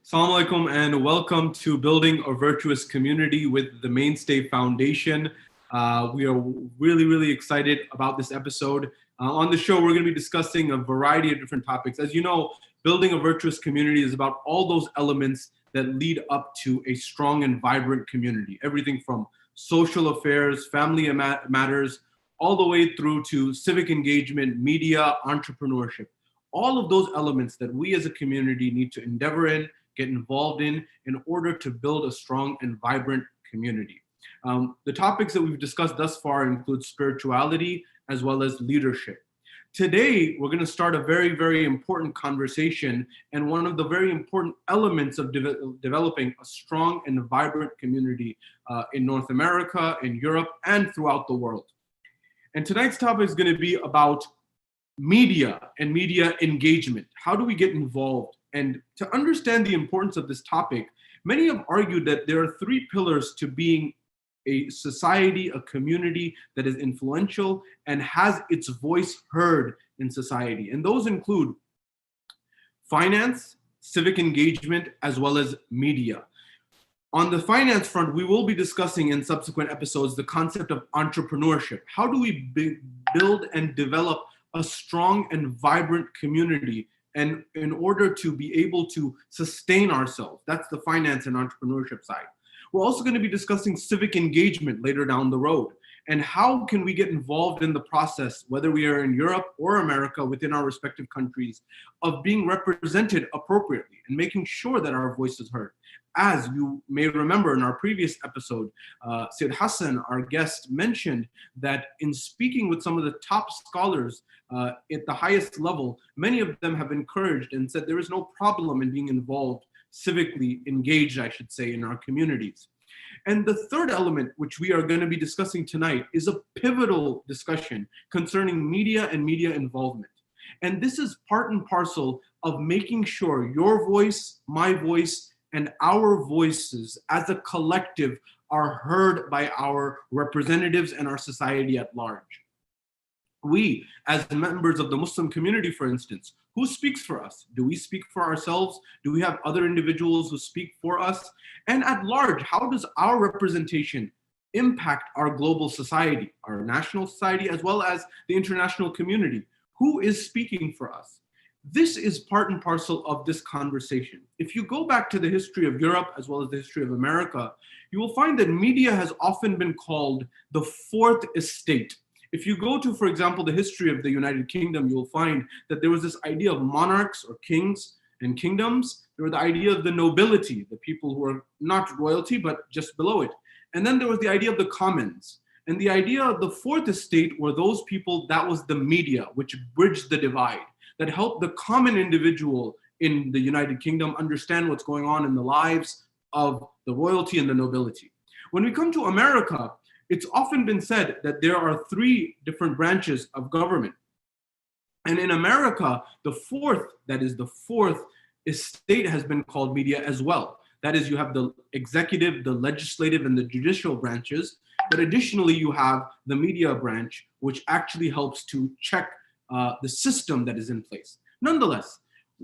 Assalamu alaikum and welcome to Building a Virtuous Community with the Mainstay Foundation. We are really excited about this episode. On the show, we're going to be discussing a variety of different topics. As you know, building a virtuous community is about all those elements that lead up to a strong and vibrant community. Everything from social affairs, family matters, all the way through to civic engagement, media, entrepreneurship. All of those elements that we as a community need to endeavor in, get involved in order to build a strong and vibrant community. The topics that we've discussed thus far include spirituality as well as leadership. Today, we're going to start a very important conversation and one of the very important elements of developing a strong and vibrant community in North America, in Europe, and throughout the world. And tonight's topic is going to be about media and media engagement. How do we get involved? And to understand the importance of this topic, many have argued that there are three pillars to being a society, a community that is influential and has its voice heard in society. And those include finance, civic engagement, as well as media. On the finance front, we will be discussing in subsequent episodes the concept of entrepreneurship. How do we build and develop a strong and vibrant community, and in order to be able to sustain ourselves? That's the finance and entrepreneurship side. We're also going to be discussing civic engagement later down the road, and how can we get involved in the process, whether we are in Europe or America, within our respective countries, of being represented appropriately and making sure that our voice is heard. As you may remember in our previous episode, Sayyid Hassan, our guest, mentioned that in speaking with some of the top scholars at the highest level, many of them have encouraged and said there is no problem in being involved, civically engaged, I should say, in our communities. And the third element, which we are going to be discussing tonight, is a pivotal discussion concerning media and media involvement. And this is part and parcel of making sure your voice, my voice, and our voices as a collective are heard by our representatives and our society at large. We, as members of the Muslim community, for instance, who speaks for us? Do we speak for ourselves? Do we have other individuals who speak for us? And at large, how does our representation impact our global society, our national society, as well as the international community? Who is speaking for us? This is part and parcel of this conversation. If you go back to the history of Europe as well as the history of America, you will find that media has often been called the fourth estate. If you go to, for example, the history of the United Kingdom, you will find that there was this idea of monarchs or kings and kingdoms. There was the idea of the nobility, the people who were not royalty, but just below it. And then there was the idea of the commons. And the idea of the fourth estate were those people, that was the media, which bridged the divide, that helped the common individual in the United Kingdom understand what's going on in the lives of the royalty and the nobility. When we come to America, it's often been said that there are three different branches of government. And in America, the fourth estate has been called media as well. That is, you have the executive, the legislative, and the judicial branches. But additionally, you have the media branch, which actually helps to check the system that is in place. Nonetheless,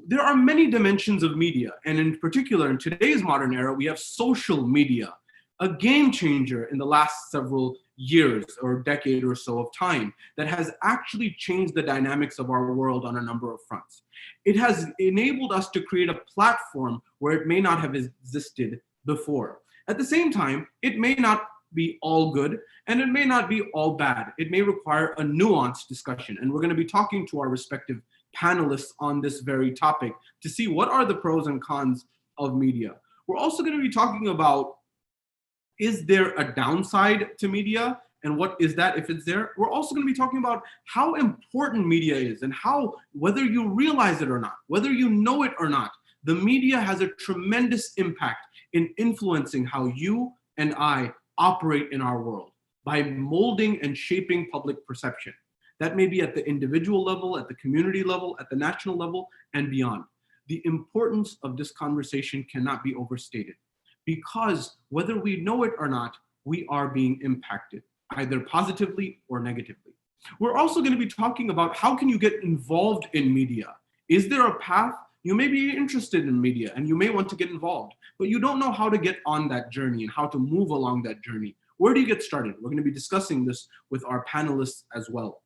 there are many dimensions of media. And in particular, in today's modern era, we have social media, a game changer in the last several years or decade or so of time that has actually changed the dynamics of our world on a number of fronts. It has enabled us to create a platform where it may not have existed before. At the same time, it may not be all good and it may not be all bad. It may require a nuanced discussion. And we're going to be talking to our respective panelists on this very topic to see what are the pros and cons of media. We're also going to be talking about, is there a downside to media? And what is that if it's there? We're also going to be talking about how important media is and how, whether you realize it or not, whether you know it or not, the media has a tremendous impact in influencing how you and I operate in our world by molding and shaping public perception. That may be at the individual level, at the community level, at the national level, and beyond. The importance of this conversation cannot be overstated, because whether we know it or not, we are being impacted, either positively or negatively. We're also going to be talking about how can you get involved in media? Is there a path You may be interested in media and you may want to get involved, but you don't know how to get on that journey and how to move along that journey. Where do you get started? We're going to be discussing this with our panelists as well.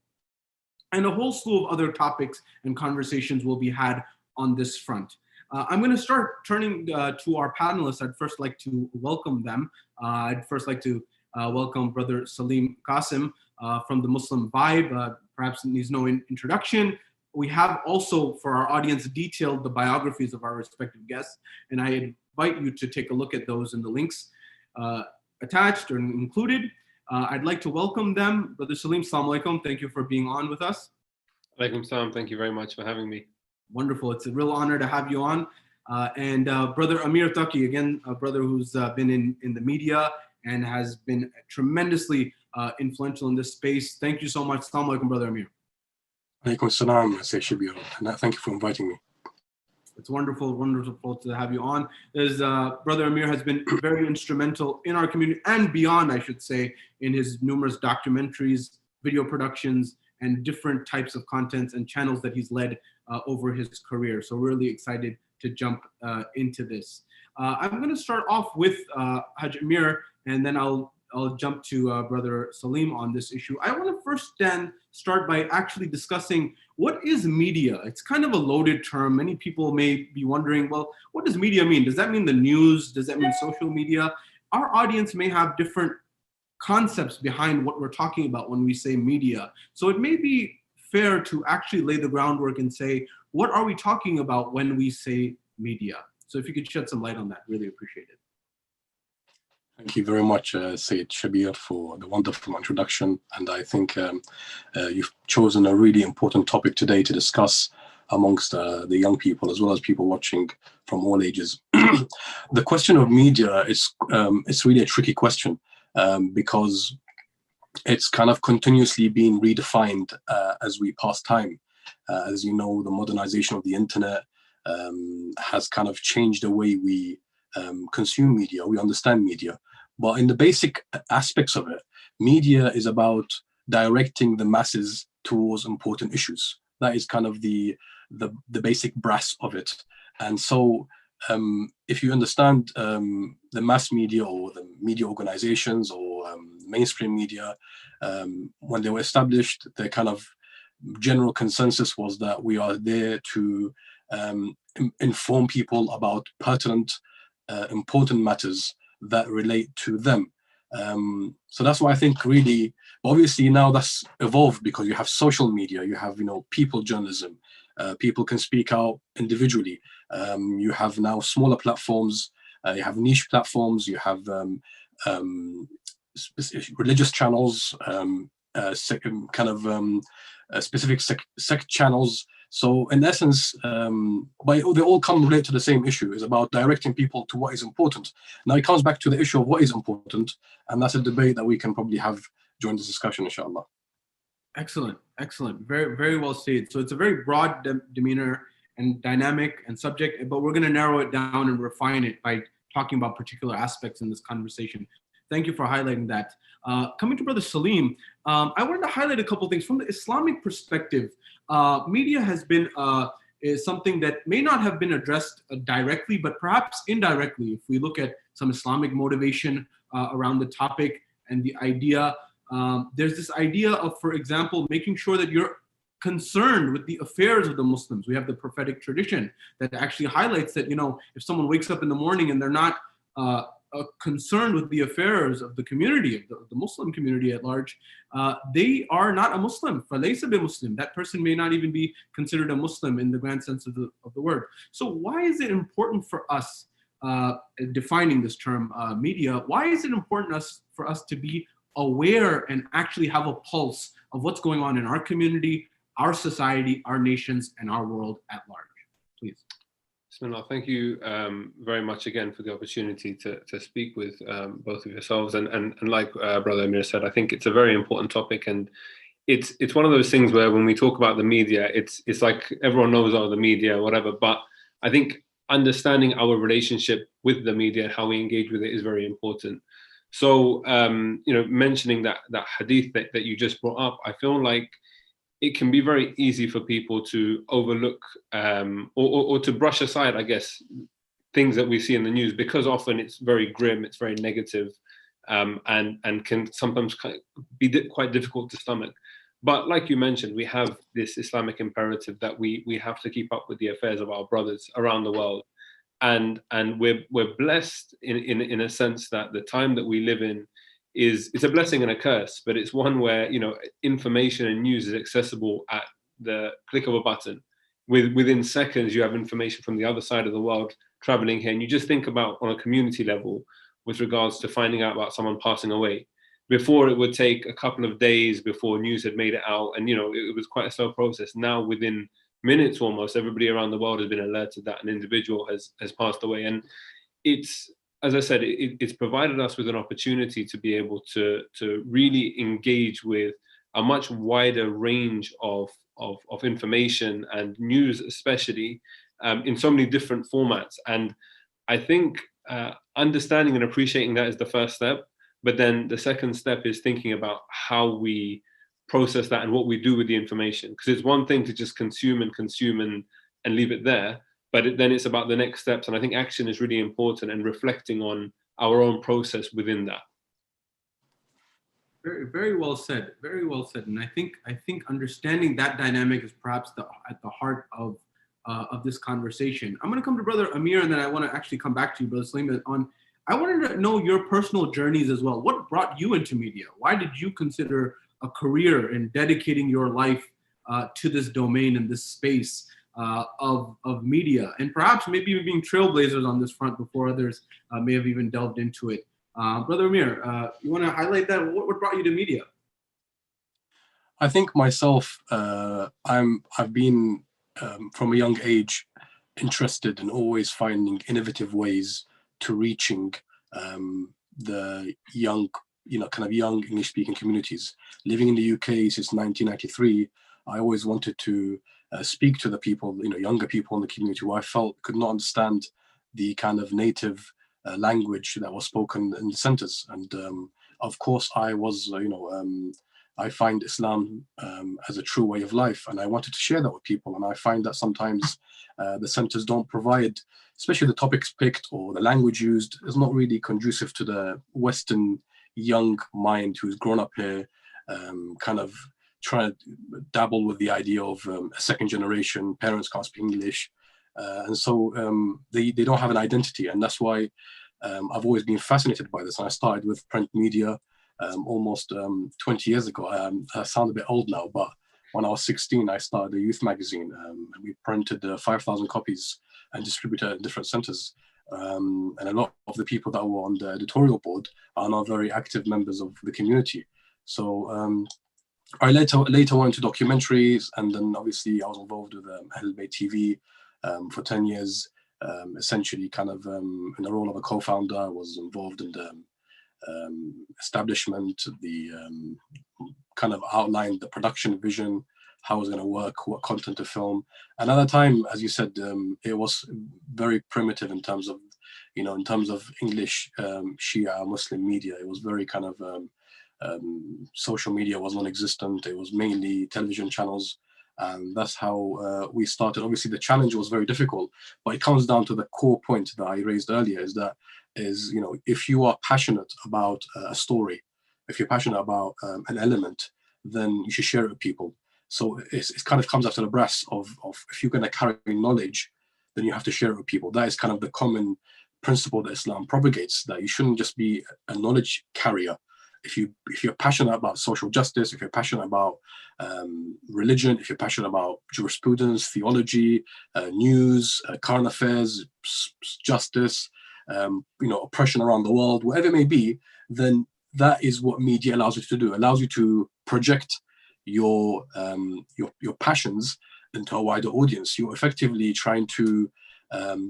And a whole slew of other topics and conversations will be had on this front. I'm going to start turning to our panelists. I'd first like to welcome them. I'd first like to welcome Brother Salim Kassam from the Muslim Vibe. Perhaps needs no introduction. We have also, for our audience, detailed the biographies of our respective guests, and I invite you to take a look at those in the links attached or included. I'd like to welcome them. Brother Salim, assalamu alaikum. Thank you for being on with us. Alaikum salam. Thank you very much for having me. Wonderful. It's a real honor to have you on. And Brother Amir Taki, again, a brother who's been in the media and has been tremendously influential in this space. Thank you so much. Assalamu alaikum, Brother Amir. Alaikum salam, Sayyid Shabeer, and thank you for inviting me. It's wonderful, wonderful to have you on. As Brother Amir has been very instrumental in our community and beyond, I should say, in his numerous documentaries, video productions, and different types of contents and channels that he's led over his career. So really excited to jump into this. I'm going to start off with Hajj Amir, and then I'll jump to Brother Salim on this issue. I want to first then start by actually discussing what is media. It's kind of a loaded term. Many people may be wondering, well, what does media mean? Does that mean the news? Does that mean social media? Our audience may have different concepts behind what we're talking about when we say media. So it may be fair to actually lay the groundwork and say, what are we talking about when we say media? So if you could shed some light on that, really appreciate it. Thank you very much, Sayyid Shabeer, for the wonderful introduction. And I think you've chosen a really important topic today to discuss amongst the young people, as well as people watching from all ages. The question of media is it's really a tricky question because it's kind of continuously being redefined as we pass time. As you know, the modernization of the internet has kind of changed the way we consume media, we understand media. But in the basic aspects of it, media is about directing the masses towards important issues. That is kind of the basic brass of it. And so if you understand the mass media or the media organizations or mainstream media, when they were established, the kind of general consensus was that we are there to inform people about pertinent, important matters that relate to them. So that's why I think really, obviously now that's evolved because you have social media, you have, people journalism, people can speak out individually. You have now smaller platforms, you have niche platforms, you have religious channels, specific sect channels. So in essence, they all relate to the same issue. It's about directing people to what is important. Now it comes back to the issue of what is important, and that's a debate that we can probably have during this discussion, inshallah. Excellent, excellent. Very, very well stated. So it's a very broad demeanor and dynamic and subject, but we're going to narrow it down and refine it by talking about particular aspects in this conversation. Thank you for highlighting that. Coming to Brother Salim, I wanted to highlight a couple of things. From the Islamic perspective, media has been is something that may not have been addressed directly, but perhaps indirectly. If we look at some Islamic motivation around the topic and the idea, there's this idea of, for example, making sure that you're concerned with the affairs of the Muslims. We have the prophetic tradition that actually highlights that, if someone wakes up in the morning and they're not concerned with the affairs of the community, of the Muslim community at large, they are not a Muslim. فَلَيْسَ بِمُسْلِم. That person may not even be considered a Muslim in the grand sense of the word. So why is it important for us, defining this term media, why is it important for us to be aware and actually have a pulse of what's going on in our community, our society, our nations, and our world at large? Please. Bismillah. Thank you very much again for the opportunity to speak with both of yourselves. And like Brother Amir said, I think it's a very important topic, and it's one of those things where when we talk about the media, it's like everyone knows the media, whatever. But I think understanding our relationship with the media and how we engage with it is very important. So mentioning that hadith that you just brought up, I feel like it can be very easy for people to overlook or to brush aside, I guess, things that we see in the news, because often it's very grim, it's very negative, and can sometimes be quite difficult to stomach. But like you mentioned, we have this Islamic imperative that we have to keep up with the affairs of our brothers around the world, and we're blessed in a sense that the time that we live in it's a blessing and a curse, but it's one where, you know, information and news is accessible at the click of a button. Within seconds, you have information from the other side of the world traveling here, and you just think about on a community level with regards to finding out about someone passing away. Before, it would take a couple of days before news had made it out, and you know, it was quite a slow process. Now, within minutes, almost everybody around the world has been alerted that an individual has passed away, and it's, as I said, it's provided us with an opportunity to be able to really engage with a much wider range of information and news, especially in so many different formats. And I think understanding and appreciating that is the first step. But then the second step is thinking about how we process that and what we do with the information. Because it's one thing to just consume and leave it there, but then it's about the next steps. And I think action is really important, and reflecting on our own process within that. Very, very well said. Very well said. And I think understanding that dynamic is perhaps at the heart of this conversation. I'm going to come to Brother Amir, and then I want to actually come back to you, Brother Salim. I wanted to know your personal journeys as well. What brought you into media? Why did you consider a career in dedicating your life to this domain and this space of media? And perhaps maybe even being trailblazers on this front before others may have even delved into it. Brother Amir, you want to highlight that? What brought you to media? I think myself, I've been from a young age interested in always finding innovative ways to reaching the young, kind of young English-speaking communities. Living in the UK since 1993, I always wanted to speak to the people, younger people in the community who I felt could not understand the kind of native language that was spoken in the centers. And of course, I was, I find Islam as a true way of life, and I wanted to share that with people. And I find that sometimes the centers don't provide, especially the topics picked or the language used is not really conducive to the Western young mind who's grown up here, kind of trying to dabble with the idea of a second generation, parents can't speak English. And so they don't have an identity. And that's why I've always been fascinated by this. And I started with print media almost 20 years ago. I sound a bit old now, but when I was 16, I started a youth magazine. And we printed 5,000 copies and distributed in different centers. And a lot of the people that were on the editorial board are now very active members of the community. So I later went to documentaries, and then obviously I was involved with Ahl Bayt TV for 10 years, essentially kind of in the role of a co-founder. I was involved in the establishment, the kind of outlined the production vision, how it was going to work, what content to film. And at that time, as you said, it was very primitive in terms of, English Shia Muslim media. It was very kind of, social media was non-existent. It was mainly television channels. And that's how we started. Obviously, the challenge was very difficult, but it comes down to the core point that I raised earlier, is if you are passionate about a story, if you're passionate about an element, then you should share it with people. So it kind of comes after the brass of if you're going to carry knowledge, then you have to share it with people. That is kind of the common principle that Islam propagates, that you shouldn't just be a knowledge carrier. If you're passionate about social justice, if you're passionate about religion, if you're passionate about jurisprudence, theology, news, current affairs, justice, oppression around the world, whatever it may be, then that is what media allows you to do. It allows you to project your passions into a wider audience. You're effectively trying to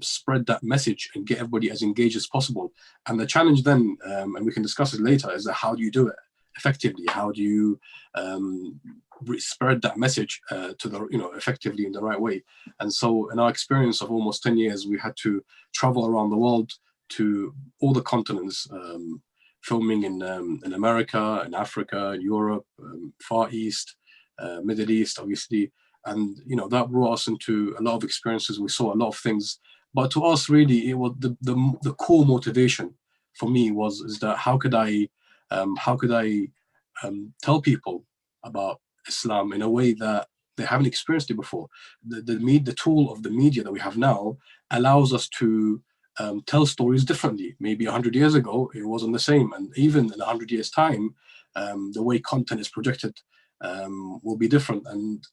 spread that message and get everybody as engaged as possible. And the challenge then, and we can discuss it later, is that how do you do it effectively? How do you spread that message to the effectively in the right way? And so in our experience of almost 10 years, we had to travel around the world to all the continents, filming in America, in Africa, in Europe, Far East, Middle East, obviously. And, that brought us into a lot of experiences. We saw a lot of things. But to us, really, it was the core motivation for me is that how could I tell people about Islam in a way that they haven't experienced it before. The tool of the media that we have now allows us to tell stories differently. Maybe 100 years ago, it wasn't the same. And even in 100 years' time, the way content is projected will be different. And,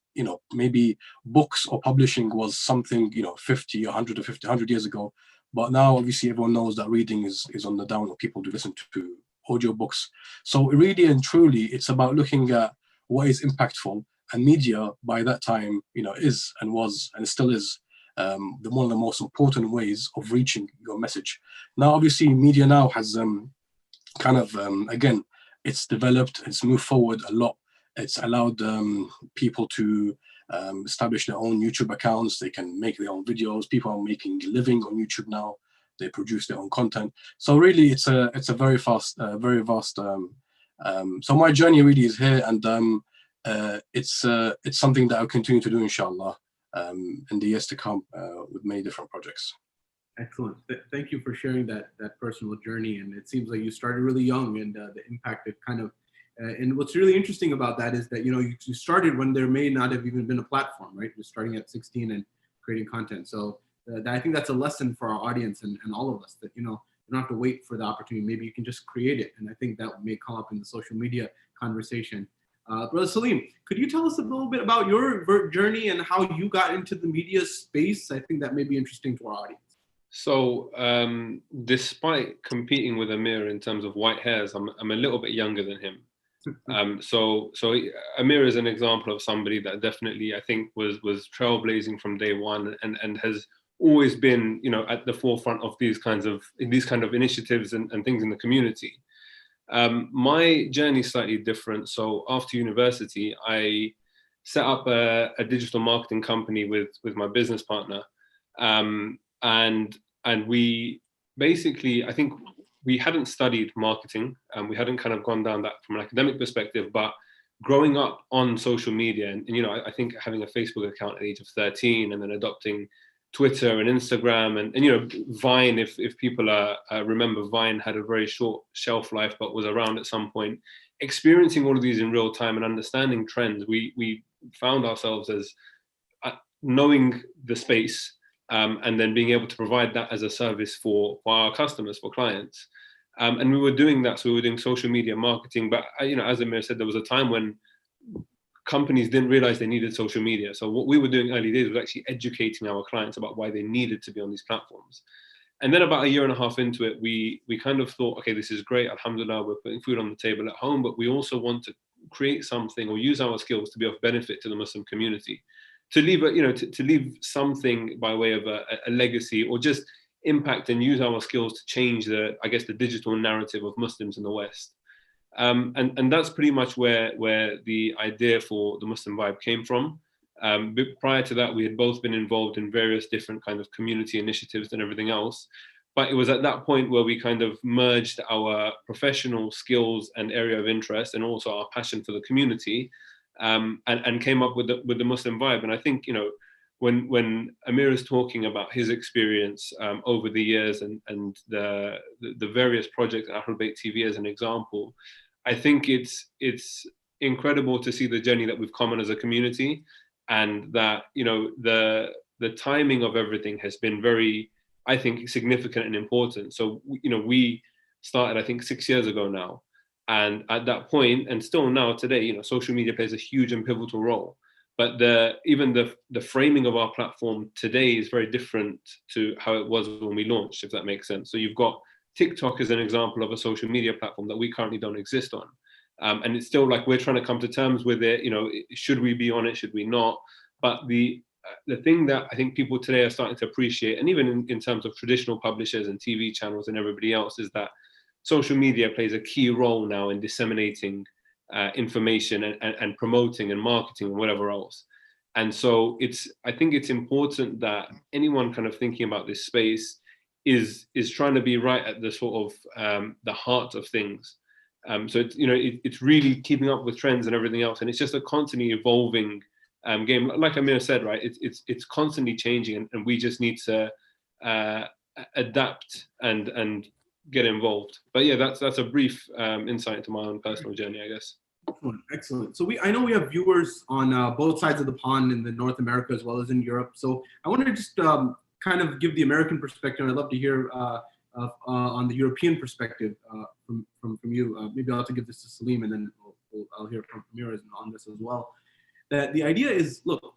maybe books or publishing was something, 50, 150, 100 years ago. But now, obviously, everyone knows that reading is on the down, or people do listen to audiobooks. So really and truly, it's about looking at what is impactful. And media, by that time, is and was and still is one of the most important ways of reaching your message. Now, obviously, media now has again, it's developed, it's moved forward a lot. It's allowed people to establish their own YouTube accounts. They can make their own videos. People are making a living on YouTube now. They produce their own content. So really, it's a very vast. So my journey really is here, and it's something that I'll continue to do, inshallah, in the years to come with many different projects. Excellent. Thank you for sharing that personal journey. And it seems like you started really young, and the impact it kind of. And what's really interesting about that is that you started when there may not have even been a platform, right? You're starting at 16 and creating content. So I think that's a lesson for our audience and all of us, that you don't have to wait for the opportunity. Maybe you can just create it. And I think that may come up in the social media conversation. Brother Salim, could you tell us a little bit about your journey and how you got into the media space? I think that may be interesting to our audience. So, despite competing with Amir in terms of white hairs, I'm a little bit younger than him. So Amir is an example of somebody that definitely, I think, was trailblazing from day one, and has always been, at the forefront of these kind of initiatives and things in the community. My journey is slightly different. So after university, I set up a digital marketing company with my business partner, and we basically, I think, we hadn't studied marketing, and we hadn't kind of gone down that from an academic perspective, but growing up on social media, and I think having a Facebook account at the age of 13, and then adopting Twitter and Instagram, and Vine, if people remember, Vine had a very short shelf life, but was around at some point. Experiencing all of these in real time and understanding trends, we found ourselves as knowing the space, and then being able to provide that as a service for our customers, for clients. And we were doing that. So we were doing social media marketing. But, as Amir said, there was a time when companies didn't realize they needed social media. So what we were doing early days was actually educating our clients about why they needed to be on these platforms. And then about a year and a half into it, we kind of thought, okay, this is great. Alhamdulillah, we're putting food on the table at home, but we also want to create something or use our skills to be of benefit to the Muslim community, to leave to leave something by way of a legacy, or just impact and use our skills to change the digital narrative of Muslims in the West. And that's pretty much where the idea for the Muslim Vibe came from. But prior to that, we had both been involved in various different kind of community initiatives and everything else. But it was at that point where we kind of merged our professional skills and area of interest, and also our passion for the community, and came up with the Muslim Vibe. And I think, when Amir is talking about his experience over the years and the various projects at Ahlul Bayt TV as an example, I think it's incredible to see the journey that we've come on as a community, and that the timing of everything has been very, I think, significant and important. So we started, I think, 6 years ago now, and at that point, and still now today, social media plays a huge and pivotal role. But even the framing of our platform today is very different to how it was when we launched, if that makes sense. So you've got TikTok as an example of a social media platform that we currently don't exist on. And it's still like we're trying to come to terms with it. Should we be on it? Should we not? But the thing that I think people today are starting to appreciate, and even in terms of traditional publishers and TV channels and everybody else, is that social media plays a key role now in disseminating information and promoting and marketing and whatever else. And so I think it's important that anyone kind of thinking about this space is trying to be right at the sort of the heart of things. So it's, it's really keeping up with trends and everything else, and it's just a constantly evolving game. Like Amir said, right? It's constantly changing, and we just need to adapt and get involved. But yeah, that's a brief insight into my own personal journey, I guess. Excellent. So I know we have viewers on both sides of the pond in the North America as well as in Europe. So I want to just kind of give the American perspective. I'd love to hear on the European perspective from you. Maybe I'll have to give this to Salim, and then I'll hear from Amir on this as well. That the idea is, look,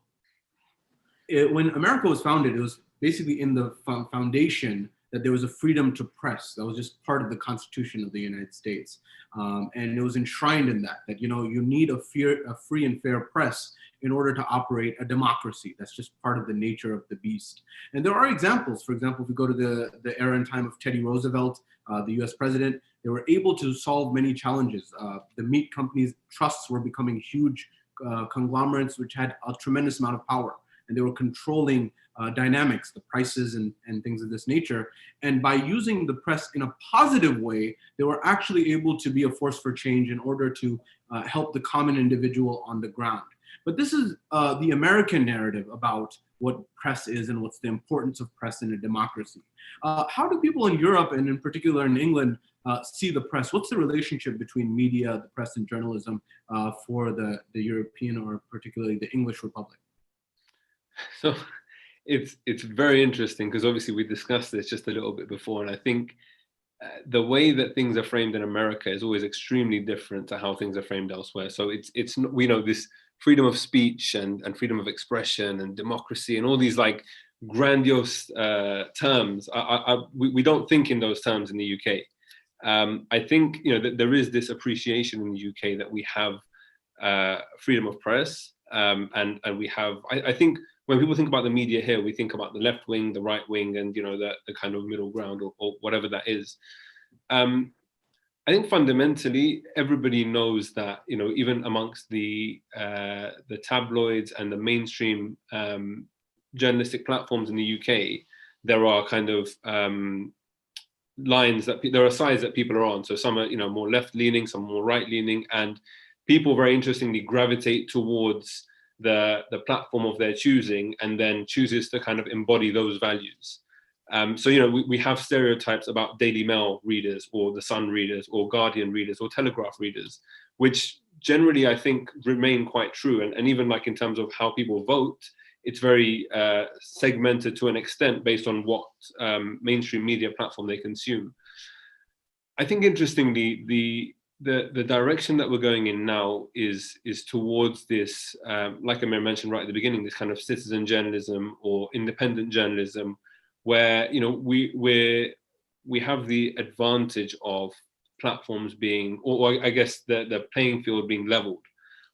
when America was founded, it was basically in the foundation that there was a freedom to press. That was just part of the Constitution of the United States. And it was enshrined in that you need a free and fair press in order to operate a democracy. That's just part of the nature of the beast. And there are examples. For example, if we go to the era and time of Teddy Roosevelt, the US president, they were able to solve many challenges. The meat companies, trusts were becoming huge conglomerates which had a tremendous amount of power. And they were controlling dynamics, the prices and things of this nature. And by using the press in a positive way, they were actually able to be a force for change in order to help the common individual on the ground. But this is the American narrative about what press is and what's the importance of press in a democracy. How do people in Europe, and in particular in England, see the press? What's the relationship between media, the press, and journalism for the European, or particularly the English Republic? So it's very interesting, because obviously we discussed this just a little bit before, and I think the way that things are framed in America is always extremely different to how things are framed elsewhere. So it's we know this freedom of speech and freedom of expression and democracy and all these like grandiose terms. We don't think in those terms in the UK. I think that there is this appreciation in the UK that we have freedom of press, and we have. I think when people think about the media here, we think about the left wing, the right wing, and the kind of middle ground, or whatever that is. I think fundamentally everybody knows that even amongst the tabloids and the mainstream journalistic platforms in the UK, there are kind of lines that there are sides that people are on. So some are more left leaning, some more right leaning, and people very interestingly gravitate towards the platform of their choosing, and then chooses to kind of embody those values. So we have stereotypes about Daily Mail readers, or the Sun readers, or Guardian readers, or Telegraph readers, which generally I think remain quite true. And even like in terms of how people vote, it's very segmented to an extent based on what mainstream media platform they consume. I think interestingly, the direction that we're going in now is towards this, like Amir mentioned right at the beginning, this kind of citizen journalism or independent journalism, where we have the advantage of platforms being, or I guess the playing field being leveled,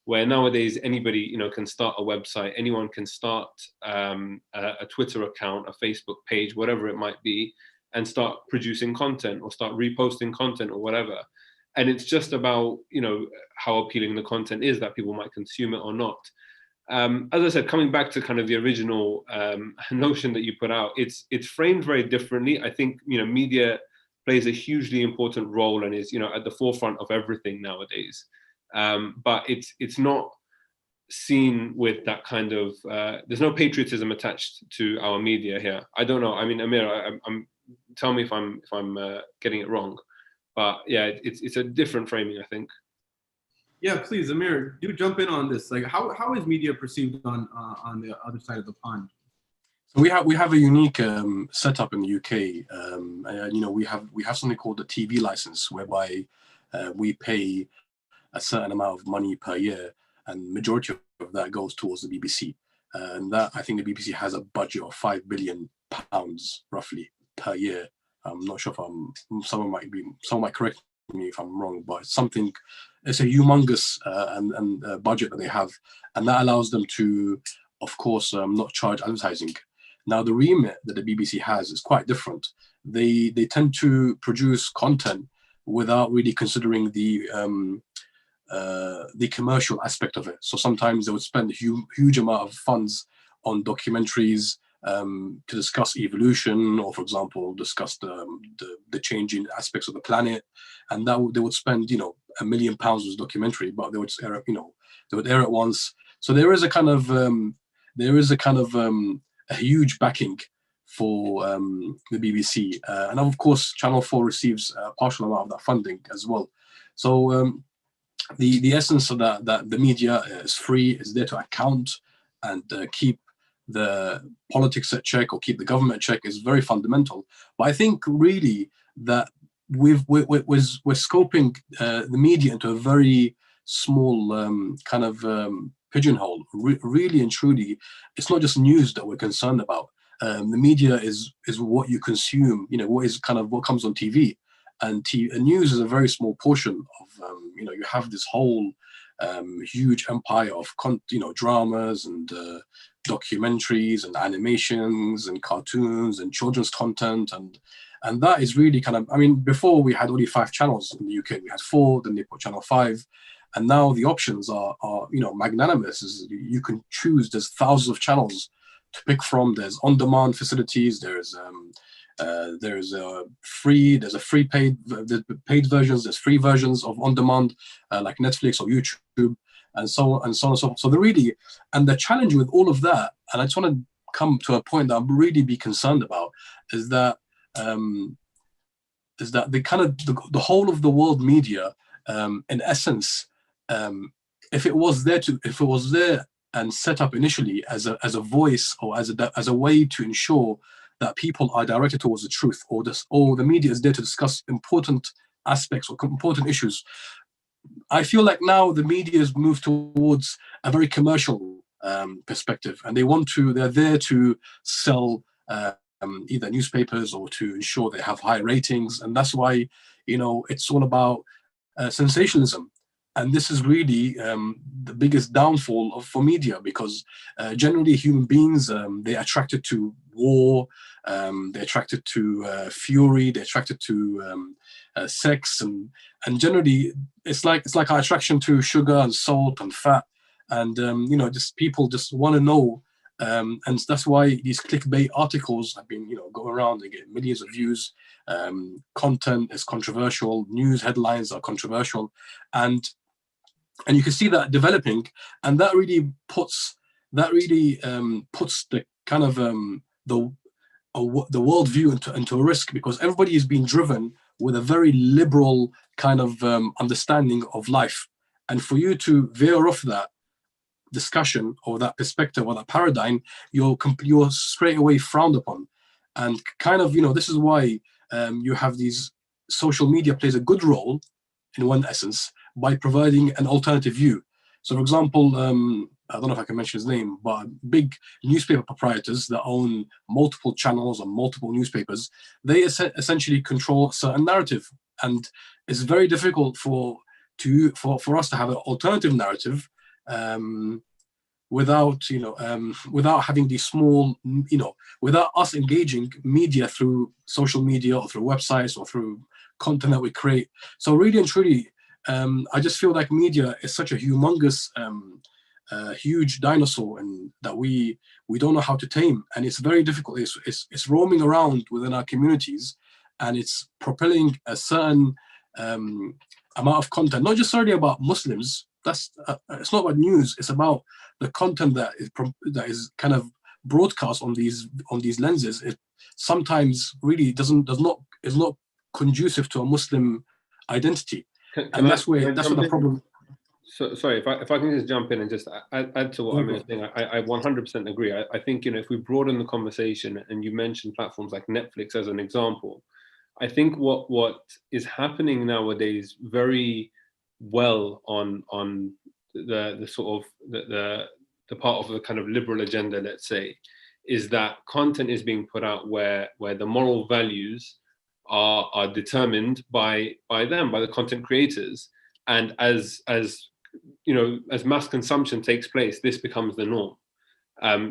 where nowadays anybody can start a website, anyone can start a Twitter account, a Facebook page, whatever it might be, and start producing content or start reposting content or whatever. And it's just about how appealing the content is, that people might consume it or not. As I said, coming back to kind of the original notion that you put out, it's framed very differently. I think media plays a hugely important role and is at the forefront of everything nowadays. But it's not seen with that kind of there's no patriotism attached to our media here. I don't know. I mean, Amir, tell me if I'm getting it wrong. But yeah, it's a different framing, I think. Yeah, please, Amir, do jump in on this. Like, how is media perceived on the other side of the pond? So we have a unique setup in the UK. And, we have something called the TV license, whereby we pay a certain amount of money per year, and majority of that goes towards the BBC. And that, I think the BBC has a budget of £5 billion roughly per year. I'm not sure if someone might correct me if I'm wrong, but it's a humongous budget that they have, and that allows them to, of course, not charge advertising. Now, the remit that the BBC has is quite different. They tend to produce content without really considering the commercial aspect of it. So sometimes they would spend a huge amount of funds on documentaries to discuss evolution, or for example discuss the changing aspects of the planet, and that they would spend £1 million was documentary, but they would just air it, they would air it once. So there is a kind of a huge backing for the BBC, and of course Channel 4 receives a partial amount of that funding as well. So the essence of that the media is free, is there to account and keep the politics at check or keep the government at check is very fundamental. But I think really that we're scoping the media into a very small pigeonhole. Really and truly, it's not just news that we're concerned about. The media is what you consume. What comes on TV, and news is a very small portion of. You have this whole huge empire of dramas and documentaries and animations and cartoons and children's content, and that is really before we had only 5 channels in the UK. We had 4, then they put Channel 5, and now the options are magnanimous. You can choose. There's thousands of channels to pick from. There's on-demand facilities. There's free. There's paid versions. There's free versions of on-demand, like Netflix or YouTube, and so on and so on and so forth. So the challenge with all of that, and I just want to come to a point that I'm really be concerned about, is that the whole of the world media, in essence, if it was there and set up initially as a voice or as a way to ensure that people are directed towards the truth, or the media is there to discuss important aspects or important issues. I feel like now the media has moved towards a very commercial perspective, and they're there to sell either newspapers or to ensure they have high ratings, and that's why it's all about sensationalism. And this is really the biggest downfall for media, because generally human beings, they're attracted to war, they're attracted to fury, they're attracted to sex, and generally it's like our attraction to sugar and salt and fat, and just people just want to know, and that's why these clickbait articles have been go around. They get millions of views. Content is controversial, news headlines are controversial, and you can see that developing, and that really puts the kind of the worldview into a risk, because everybody is being driven with a very liberal kind of understanding of life, and for you to veer off that discussion or that perspective or that paradigm, you're straight away frowned upon. And this is why you have these social media plays a good role in one essence by providing an alternative view. So, for example, I don't know if I can mention his name, but big newspaper proprietors that own multiple channels or multiple newspapers, they essentially control a certain narrative, and it's very difficult for us to have an alternative narrative without having these small, without us engaging media through social media or through websites or through content that we create. So really and truly, I just feel like media is such a humongous, huge dinosaur, and that we don't know how to tame, and it's very difficult. It's roaming around within our communities, and it's propelling a certain amount of content, not just solely about Muslims. That's it's not about news. It's about the content that is kind of broadcast on these lenses. It sometimes really is not conducive to a Muslim identity. And that's where the problem. So, sorry, if I can just jump in and just add to what I'm saying. I 100% agree. I think if we broaden the conversation, and you mentioned platforms like Netflix as an example, I think what is happening nowadays very well on the sort of the part of the kind of liberal agenda, let's say, is that content is being put out where the moral values are determined by the content creators, and as mass consumption takes place, this becomes the norm.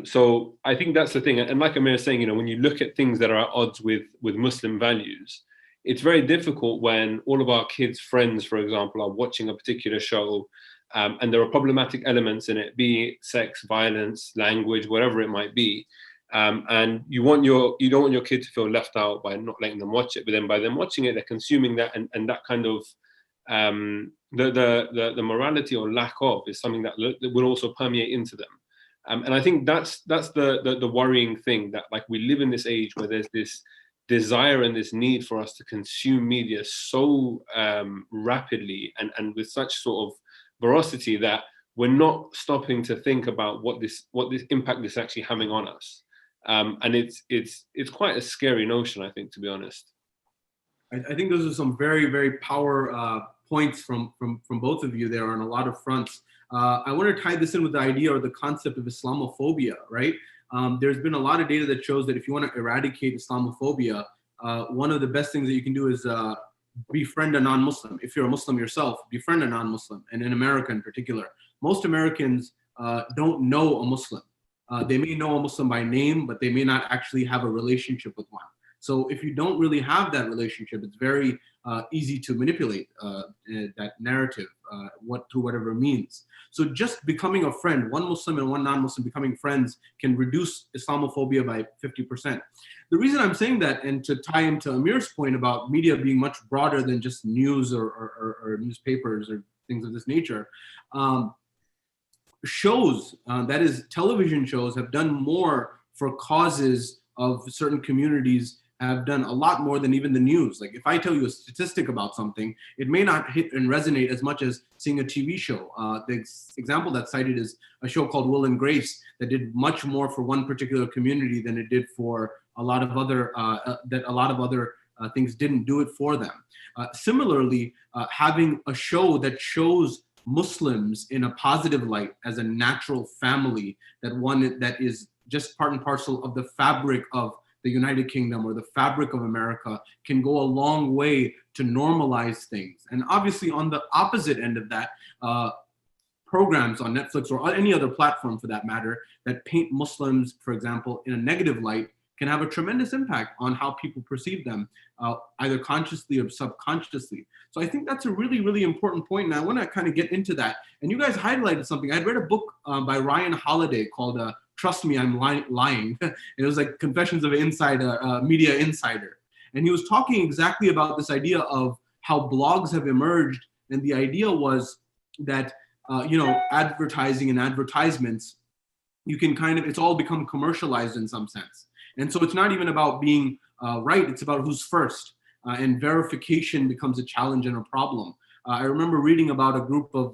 So I think that's the thing, and like Amir is saying, when you look at things that are at odds with Muslim values, it's very difficult when all of our kids' friends, for example, are watching a particular show, and there are problematic elements in it, be it sex, violence, language, whatever it might be. And you don't want your kid to feel left out by not letting them watch it, but then by them watching it, they're consuming that, and that kind of the morality or lack of is something that will also permeate into them. And I think that's the worrying thing, that like we live in this age where there's this desire and this need for us to consume media so rapidly and with such sort of ferocity that we're not stopping to think about what this impact is actually having on us. And it's quite a scary notion, I think, to be honest. I think those are some very, very power points from both of you there on a lot of fronts. I want to tie this in with the idea or the concept of Islamophobia, right? There's been a lot of data that shows that if you want to eradicate Islamophobia, one of the best things that you can do is befriend a non-Muslim. If you're a Muslim yourself, befriend a non-Muslim. And in America in particular, most Americans don't know a Muslim. They may know a Muslim by name, but they may not actually have a relationship with one. So if you don't really have that relationship, it's very easy to manipulate that narrative through whatever means. So just becoming a friend, one Muslim and one non-Muslim becoming friends can reduce Islamophobia by 50%. The reason I'm saying that, and to tie into Amir's point about media being much broader than just news or newspapers or things of this nature, shows, that is television shows, have done more for causes of certain communities, have done a lot more than even the news. Like if I tell you a statistic about something, it may not hit and resonate as much as seeing a TV show. The example that's cited is a show called Will and Grace that did much more for one particular community than it did for a lot of other, things didn't do it for them. Similarly, having a show that shows Muslims in a positive light as a natural family, that is just part and parcel of the fabric of the United Kingdom or the fabric of America, can go a long way to normalize things. And obviously on the opposite end of that, programs on Netflix or any other platform for that matter, that paint Muslims, for example, in a negative light, can have a tremendous impact on how people perceive them, either consciously or subconsciously. So I think that's a really, really important point. And I want to kind of get into that. And you guys highlighted something. I had read a book by Ryan Holiday called Trust Me, I'm Lying. It was like Confessions of an Media Insider. And he was talking exactly about this idea of how blogs have emerged. And the idea was that, advertising and advertisements, you can it's all become commercialized in some sense. And so it's not even about being right, it's about who's first. And verification becomes a challenge and a problem. I remember reading about a group of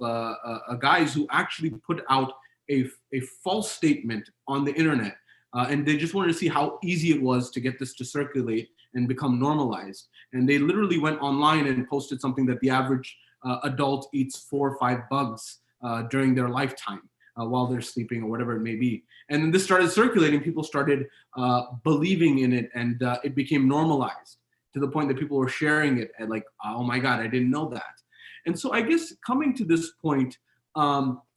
guys who actually put out a false statement on the internet. And they just wanted to see how easy it was to get this to circulate and become normalized. And they literally went online and posted something that the average adult eats 4 or 5 bugs during their lifetime while they're sleeping or whatever it may be. And then this started circulating. People started believing in it, and it became normalized to the point that people were sharing it and like, oh my God, I didn't know that. And so I guess coming to this point,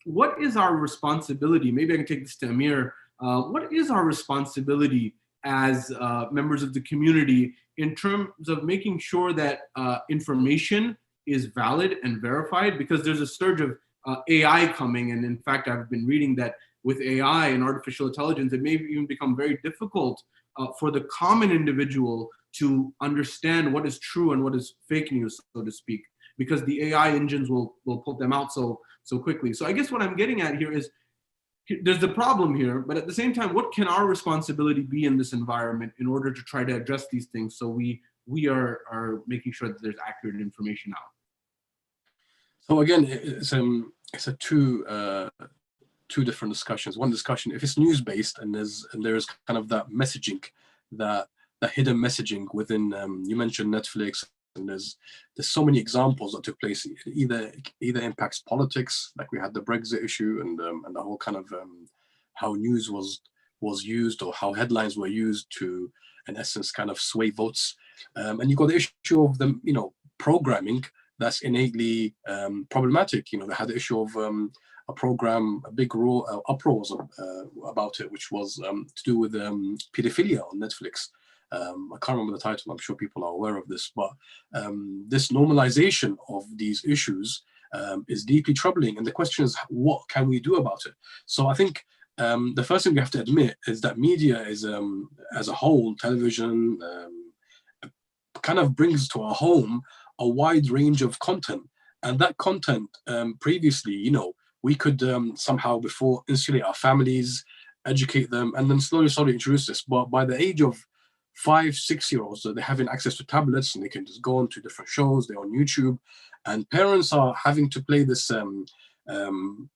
what is our responsibility? Maybe I can take this to Amir. What is our responsibility as members of the community in terms of making sure that information is valid and verified? Because there's a surge of AI coming. And in fact, I've been reading that with AI and artificial intelligence, it may even become very difficult for the common individual to understand what is true and what is fake news, so to speak, because the AI engines will put them out so quickly. So I guess what I'm getting at here is there's the problem here, but at the same time, what can our responsibility be in this environment in order to try to address these things so we are making sure that there's accurate information out? So again, it's a two different discussions. One discussion, if it's news-based and there's kind of that messaging, the hidden messaging within, you mentioned Netflix, and there's so many examples that took place. It either impacts politics, like we had the Brexit issue and the whole kind of how news was used, or how headlines were used to, in essence, kind of sway votes. And you got the issue of them, programming that's innately problematic. They had the issue of a program, a big uproar about it, which was to do with pedophilia on Netflix. I can't remember the title. I'm sure people are aware of this, but this normalization of these issues is deeply troubling. And the question is, what can we do about it? So I think the first thing we have to admit is that media is, as a whole, television, kind of brings to our home a wide range of content And that content, previously, you know, we could somehow before insulate our families, educate them, and then slowly introduce this. But by the age of 5, 6-year-olds, they're having access to tablets and they can just go on to different shows. They're on YouTube, and parents are having to play this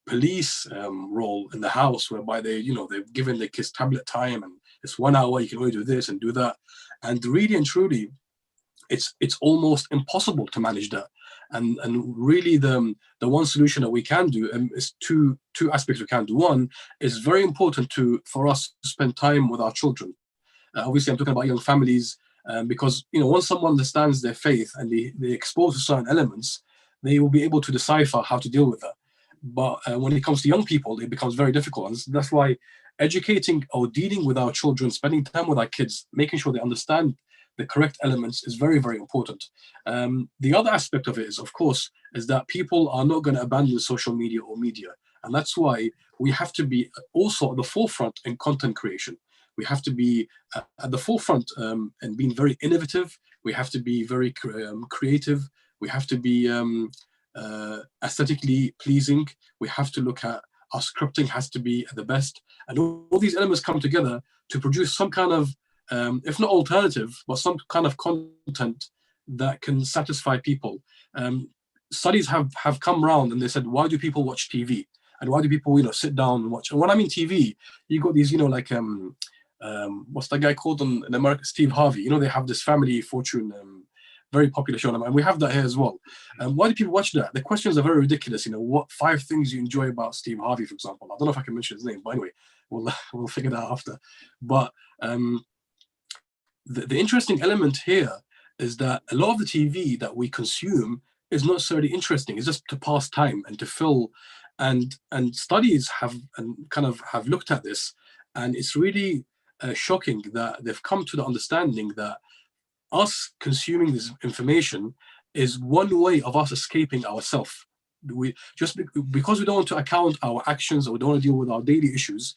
police role in the house, whereby they, you know, they've given their kids tablet time, and it's 1 hour, you can only do this and do that. And really and truly, it's almost impossible to manage that. And really the one solution that we can do is two aspects we can do. One is very important for us to spend time with our children. Obviously, I'm talking about young families, because, you know, once someone understands their faith and they expose to certain elements, they will be able to decipher how to deal with that. But when it comes to young people, it becomes very difficult. And that's why educating or dealing with our children, spending time with our kids, making sure they understand the correct elements is very, very important. The other aspect of it is, of course, is that people are not going to abandon social media or media. And that's why we have to be also at the forefront in content creation. We have to be at the forefront and being very innovative. We have to be very creative. We have to be aesthetically pleasing. We have to look at our scripting has to be the best. And all these elements come together to produce some kind of, if not alternative, but some kind of content that can satisfy people. Studies have come around and they said, why do people watch TV? And why do people, you know, sit down and watch? And when I mean TV, you got these, you know, like, what's that guy called in America? Steve Harvey. You know, they have this Family Fortune, very popular show, and we have that here as well. Why do people watch that? The questions are very ridiculous. You know, what 5 things you enjoy about Steve Harvey, for example? I don't know if I can mention his name, but anyway, we'll figure that out after. But the interesting element here is that a lot of the TV that we consume is not necessarily interesting. It's just to pass time and to fill. And studies have looked at this, and it's really shocking that they've come to the understanding that us consuming this information is one way of us escaping ourselves. We just because we don't want to account our actions, or we don't want to deal with our daily issues,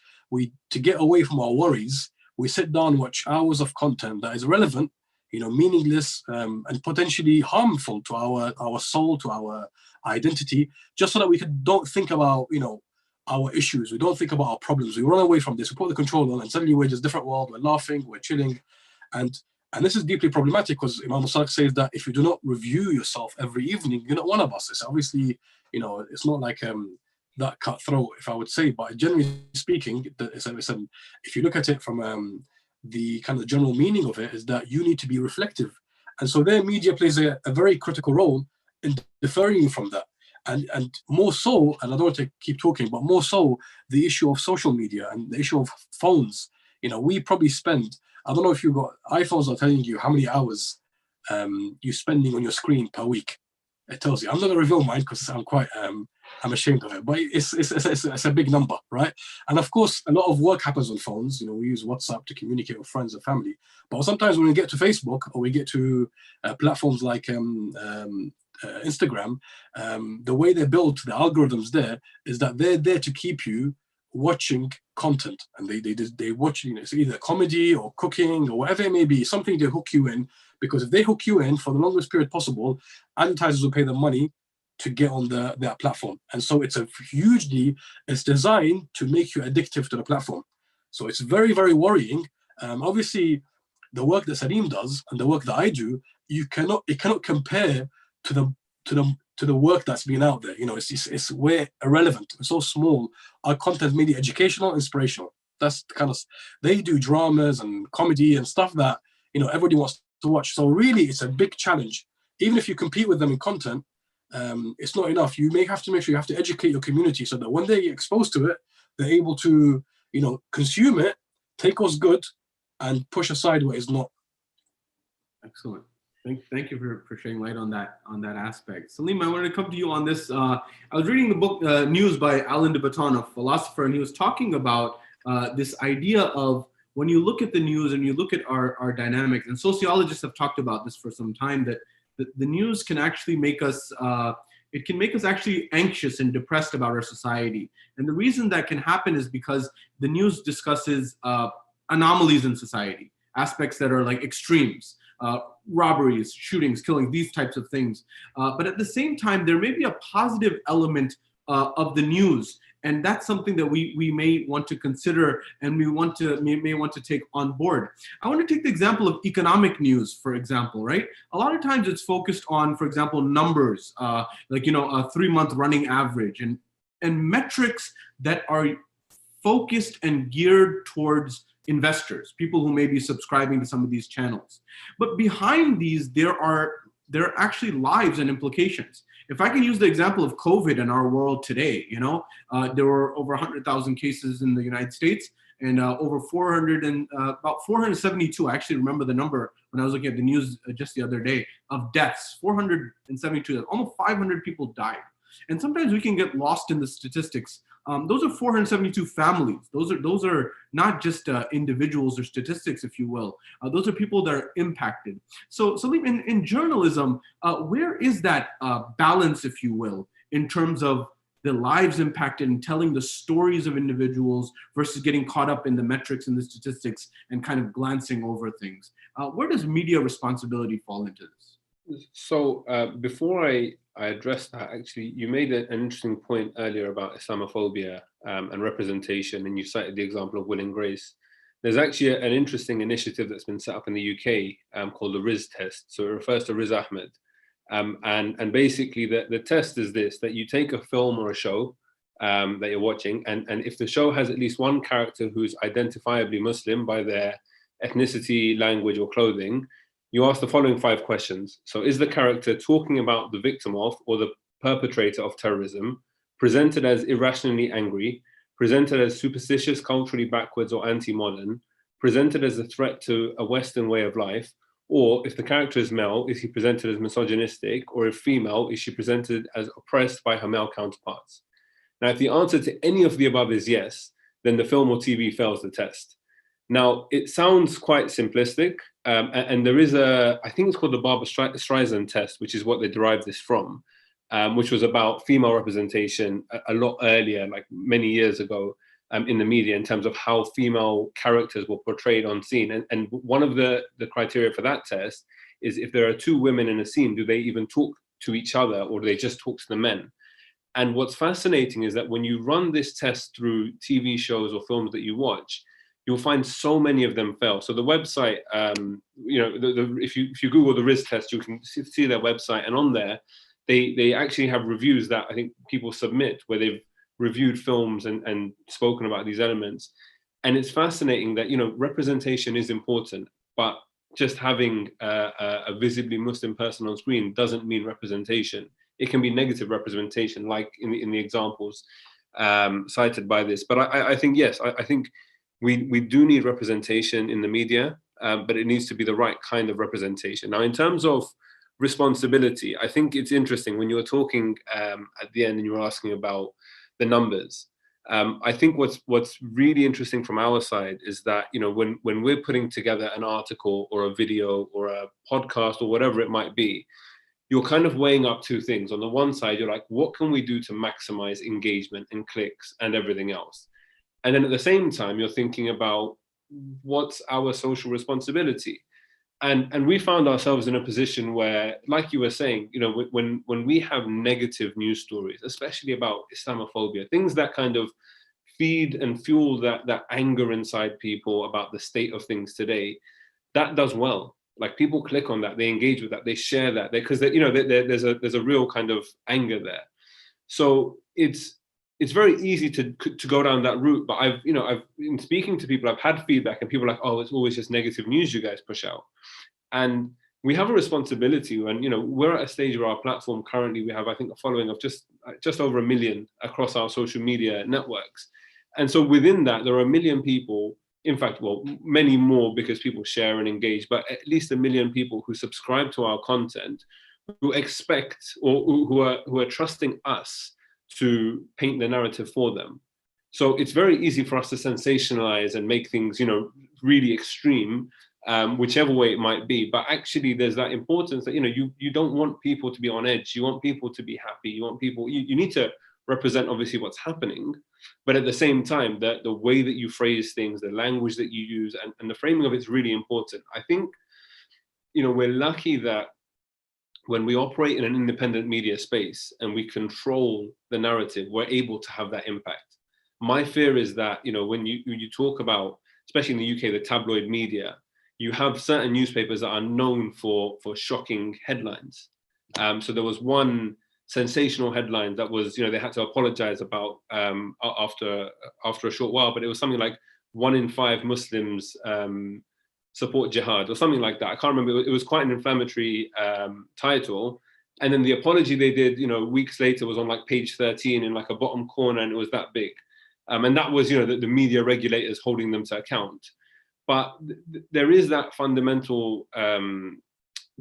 to get away from our worries, we sit down and watch hours of content that is relevant, you know, meaningless, and potentially harmful to our soul, to our identity, just so that we don't think about, you know, our issues. We don't think about our problems. We run away from this. We put the control on, and suddenly we're just different world. We're laughing, we're chilling, and this is deeply problematic, because Imam Musarak says that if you do not review yourself every evening, you're not one of us. It's obviously, you know, it's not like that cutthroat, if I would say, but generally speaking, if you look at it from the kind of general meaning of it, is that you need to be reflective. And so their media plays a very critical role in deferring you from that. And more so, and I don't want to keep talking, but more so the issue of social media and the issue of phones. You know, we probably spend, I don't know if you've got iPhones are telling you how many hours you're spending on your screen per week. It tells you. I'm not going to reveal mine because I'm ashamed of it, but it's a big number, right? And of course, a lot of work happens on phones. You know, we use WhatsApp to communicate with friends and family. But sometimes when we get to Facebook, or we get to platforms like Instagram, the way they built the algorithms there is that they're there to keep you watching content, and they watch, you know, it's either comedy or cooking or whatever it may be, something to hook you in, because if they hook you in for the longest period possible, advertisers will pay them money to get on their platform. And so it's designed to make you addictive to the platform. So it's very, very worrying. Obviously, the work that Salim does and the work that I do, it cannot compare to the work that's been out there. You know, it's way irrelevant. It's so small. Our content is mainly educational, inspirational. That's the kind of, they do dramas and comedy and stuff that, you know, everybody wants to watch. So really, it's a big challenge. Even if you compete with them in content, it's not enough. You may have to make sure you have to educate your community so that when they get exposed to it, they're able to, you know, consume it, take what's good, and push aside what is not. Excellent. Thank you for shedding light on that aspect. Salim, I wanted to come to you on this. I was reading the book News by Alain de Botton, a philosopher, and he was talking about this idea of when you look at the news and you look at our dynamics, and sociologists have talked about this for some time, that the news can actually make us, it can make us actually anxious and depressed about our society. And the reason that can happen is because the news discusses anomalies in society, aspects that are like extremes. robberies, shootings, killings, these types of things. But at the same time, there may be a positive element of the news. And that's something that we may want to consider and may want to take on board. I want to take the example of economic news, for example, right? A lot of times it's focused on, for example, numbers, like, a 3-month running average and metrics that are focused and geared towards investors, people who may be subscribing to some of these channels. But behind these, there are actually lives and implications. If I can use the example of COVID in our world today, there were over 100,000 cases in the United States and over 400 and about 472. I actually remember the number when I was looking at the news just the other day of deaths. 472. Almost 500 people died. And sometimes we can get lost in the statistics. Those are 472 families. Those are not just individuals or statistics, if you will. Those are people that are impacted. So Salim, in journalism, where is that balance, if you will, in terms of the lives impacted and telling the stories of individuals versus getting caught up in the metrics and the statistics and kind of glancing over things? Where does media responsibility fall into this? So before I address that, actually, you made an interesting point earlier about Islamophobia and representation, and you cited the example of Will and Grace. There's actually an interesting initiative that's been set up in the UK called the Riz test. So it refers to Riz Ahmed. And basically the test is this, that you take a film or a show that you're watching, and if the show has at least one character who's identifiably Muslim by their ethnicity, language, or clothing, you ask the following 5 questions. So is the character talking about the victim of or the perpetrator of terrorism, presented as irrationally angry, presented as superstitious, culturally backwards, or anti-modern, presented as a threat to a Western way of life, or if the character is male, is he presented as misogynistic, or if female, is she presented as oppressed by her male counterparts? Now, if the answer to any of the above is yes, then the film or TV fails the test. Now, it sounds quite simplistic, and there is I think it's called the Barbra Streisand test, which is what they derived this from, which was about female representation a lot earlier, like many years ago, in the media in terms of how female characters were portrayed on scene. And one of the criteria for that test is if there are 2 women in a scene, do they even talk to each other or do they just talk to the men? And what's fascinating is that when you run this test through TV shows or films that you watch, you'll find so many of them fail. So the website, if you Google the Riz test, you can see their website, and on there, they actually have reviews that I think people submit where they've reviewed films and spoken about these elements. And it's fascinating that, representation is important, but just having a visibly Muslim person on screen doesn't mean representation. It can be negative representation, like in the examples cited by this. But I think, yes, I think we do need representation in the media, but it needs to be the right kind of representation. Now, in terms of responsibility, I think it's interesting when you were talking at the end and you were asking about the numbers. I think what's really interesting from our side is that, when we're putting together an article or a video or a podcast or whatever it might be, you're kind of weighing up 2 things. On the one side, you're like, what can we do to maximize engagement and clicks and everything else? And then at the same time, you're thinking about what's our social responsibility. And we found ourselves in a position where, like you were saying, when we have negative news stories, especially about Islamophobia, things that kind of feed and fuel that anger inside people about the state of things today, that does well. Like, people click on that, they engage with that, they share that, because there's a real kind of anger there. So it's very easy to go down that route. But I've in speaking to people, I've had feedback, and people are like, oh, it's always just negative news you guys push out. And we have a responsibility, and we're at a stage where our platform currently, we have, I think, a following of just over 1 million across our social media networks. And so within that, there are 1 million people, in fact, well, many more because people share and engage, but at least 1 million people who subscribe to our content, who expect or who are trusting us to paint the narrative for them. So it's very easy for us to sensationalize and make things, really extreme, whichever way it might be. But actually, there's that importance that, you don't want people to be on edge. You want people to be happy. You want people, you need to represent obviously what's happening, but at the same time, the way that you phrase things, the language that you use, and the framing of it's really important. I think, we're lucky that when we operate in an independent media space and we control the narrative, we're able to have that impact. My fear is that, when you talk about, especially in the UK, the tabloid media, you have certain newspapers that are known for shocking headlines. So there was one sensational headline that was, they had to apologize about after a short while, but it was something like 1 in 5 Muslims support jihad or something like that. I can't remember. It was quite an inflammatory title. And then the apology they did, weeks later was on like page 13 in like a bottom corner, and it was that big. And that was, the media regulators holding them to account. But there is that fundamental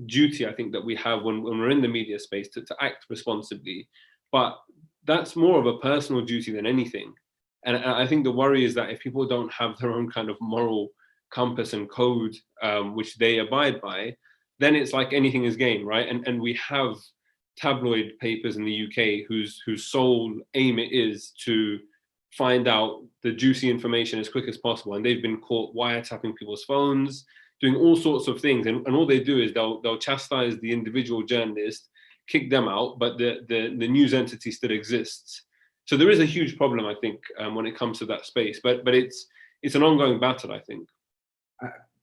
duty, I think, that we have when we're in the media space to act responsibly. But that's more of a personal duty than anything. And I think the worry is that if people don't have their own kind of moral compass and code, which they abide by, then it's like anything is game, right? And we have tabloid papers in the UK whose sole aim it is to find out the juicy information as quick as possible. And they've been caught wiretapping people's phones, doing all sorts of things. And all they do is they'll chastise the individual journalist, kick them out, but the news entity still exists. So there is a huge problem, I think, when it comes to that space. But it's an ongoing battle, I think.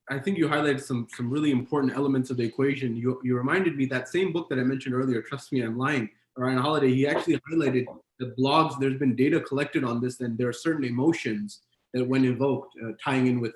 I think you highlighted some really important elements of the equation. You reminded me that same book that I mentioned earlier, Trust Me, I'm Lying, Ryan Holiday, he actually highlighted the blogs. There's been data collected on this, and there are certain emotions that when invoked, tying in with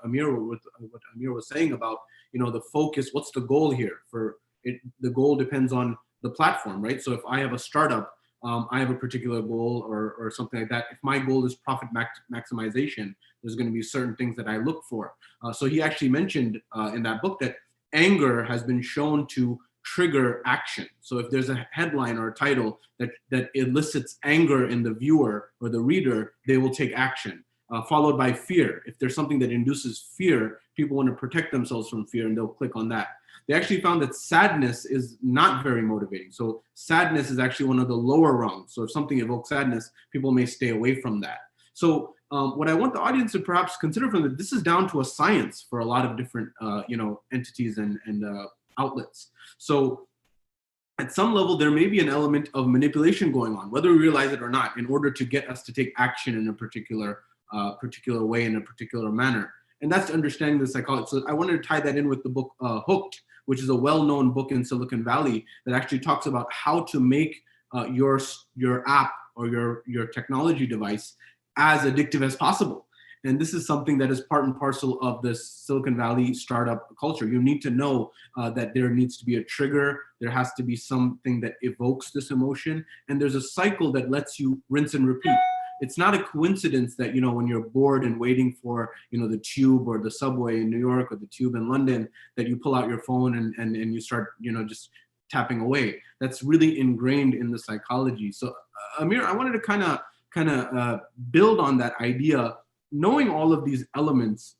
Amir, with what Amir was saying about, the focus, what's the goal here? For it, the goal depends on the platform, right? So if I have a startup, I have a particular goal or something like that. If my goal is profit maximization, there's going to be certain things that I look for. So he actually mentioned in that book that anger has been shown to trigger action. So if there's a headline or a title that elicits anger in the viewer or the reader, they will take action. Followed by fear. If there's something that induces fear, people want to protect themselves from fear, and they'll click on that. They actually found that sadness is not very motivating. So sadness is actually one of the lower rungs. So if something evokes sadness, people may stay away from that. So what I want the audience to perhaps consider from this is down to a science for a lot of different entities and outlets. So at some level, there may be an element of manipulation going on, whether we realize it or not, in order to get us to take action in a particular way, in a particular manner. And that's understanding the psychology. So I wanted to tie that in with the book Hooked, which is a well-known book in Silicon Valley that actually talks about how to make your app or your technology device as addictive as possible. And this is something that is part and parcel of the Silicon Valley startup culture. You need to know that there needs to be a trigger. There has to be something that evokes this emotion. And there's a cycle that lets you rinse and repeat. It's not a coincidence that, when you're bored and waiting for, the tube or the subway in New York or the tube in London, that you pull out your phone and you start, just tapping away. That's really ingrained in the psychology. So Amir, I wanted to kind of build on that idea, knowing all of these elements.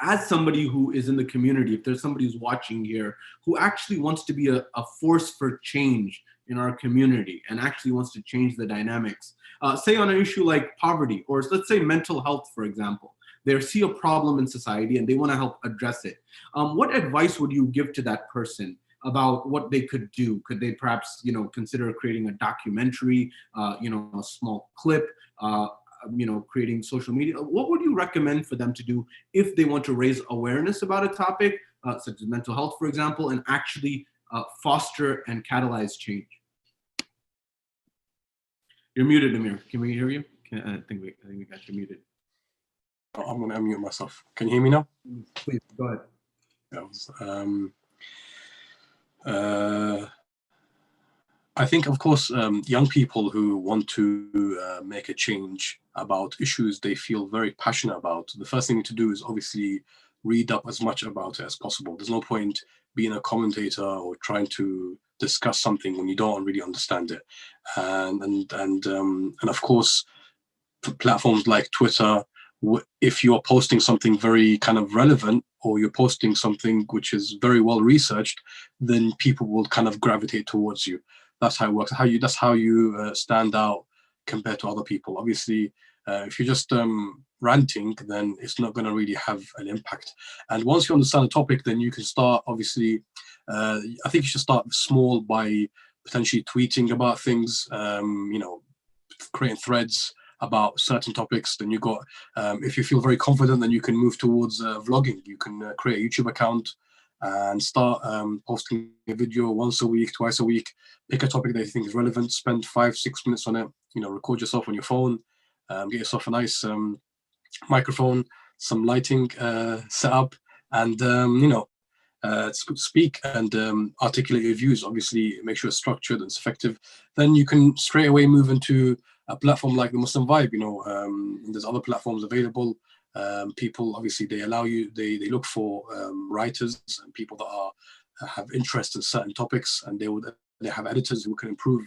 As somebody who is in the community, if there's somebody who's watching here who actually wants to be a force for change in our community and actually wants to change the dynamics, say on an issue like poverty, or let's say mental health, for example, they see a problem in society and they want to help address it. What advice would you give to that person about what they could do? Could they perhaps, consider creating a documentary, a small clip, creating social media? What would you recommend for them to do if they want to raise awareness about a topic, such as mental health, for example, and actually foster and catalyze change? You're muted, Amir. Can we hear you? I think we got you muted. I'm going to unmute myself. Can you hear me now? Please, go ahead. I think, of course, young people who want to make a change about issues they feel very passionate about, the first thing to do is obviously read up as much about it as possible. There's no point being a commentator or trying to discuss something when you don't really understand it. And of course, for platforms like Twitter, if you're posting something very kind of relevant, or you're posting something which is very well researched, then people will kind of gravitate towards you. That's how it works. That's how you stand out compared to other people. Obviously, if you're just ranting, then it's not going to really have an impact. And once you understand the topic, then you can start, obviously, I think you should start small by potentially tweeting about things, creating threads about certain topics. Then you got, if you feel very confident, then you can move towards vlogging. You can create a YouTube account and start posting a video once a week, twice a week. Pick a topic that you think is relevant, spend 5-6 minutes on it, record yourself on your phone, get yourself a nice microphone, some lighting set up, and speak and articulate your views. Obviously, make sure it's structured and it's effective. Then you can straight away move into a platform like the Muslim Vibe. There's other platforms available. People, obviously, they allow you. They look for writers and people that have interest in certain topics, and they have editors who can improve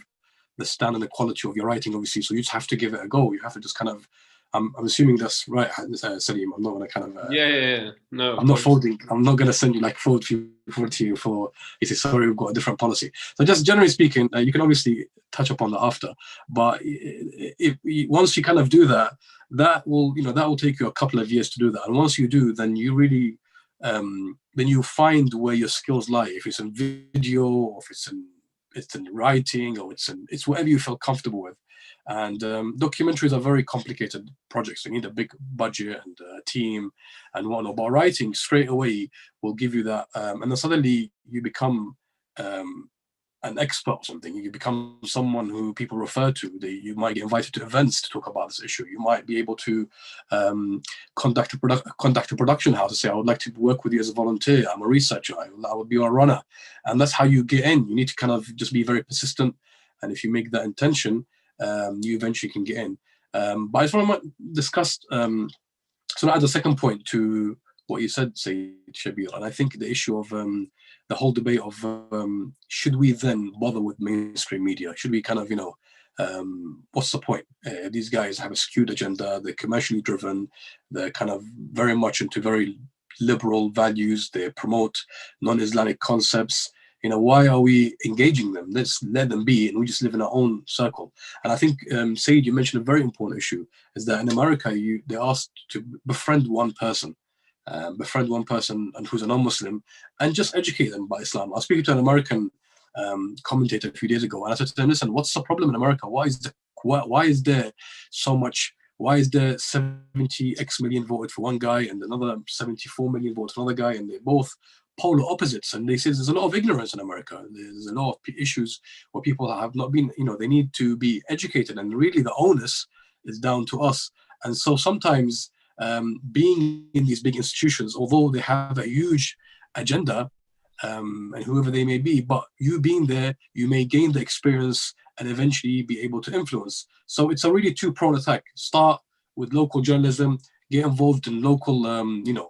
the standard and the quality of your writing. Obviously, so you just have to give it a go. You have to just kind of. I'm assuming that's right, Salim. I'm not going to kind of. Yeah. No, I'm not folding. I'm not going to send you forward to you for. You say sorry, we've got a different policy. So just generally speaking, you can obviously touch upon that after. But once you kind of do that, that will take you a couple of years to do that. And once you do, then you really, then you find where your skills lie. If it's in video, or if it's in writing, or it's whatever you feel comfortable with. And documentaries are very complicated projects. You need a big budget and a team and whatnot. But writing straight away will give you that, and then suddenly you become an expert or something. You become someone who people refer to. You might get invited to events to talk about this issue. You might be able to contact a production house and say, I would like to work with you as a volunteer. I'm a researcher. I would be your runner. And that's how you get in. You need to kind of just be very persistent. And if you make that intention, you eventually can get in. But I just want to discuss, so add a second point to what you said, Sayyid, Shabeer, and I think the issue of the whole debate of should we then bother with mainstream media? Should we kind of, what's the point? These guys have a skewed agenda, they're commercially driven, they're kind of very much into very liberal values, they promote non-Islamic concepts. Why are we engaging them? Let's let them be, and we just live in our own circle. And I think, Sayyid, you mentioned a very important issue, is that in America, they're asked to befriend one person and who's a non-Muslim, and just educate them about Islam. I was speaking to an American commentator a few days ago, and I said to him, listen, what's the problem in America? Why is there so much? Why is there 70x million voted for one guy and another 74 million voted for another guy, and they're both polar opposites? And they say there's a lot of ignorance in America. There's a lot of issues where people have not been, they need to be educated, and really the onus is down to us. And so sometimes being in these big institutions, although they have a huge agenda, and whoever they may be, but you being there, you may gain the experience and eventually be able to influence. So it's a really two-pronged attack. Start with local journalism, get involved in local,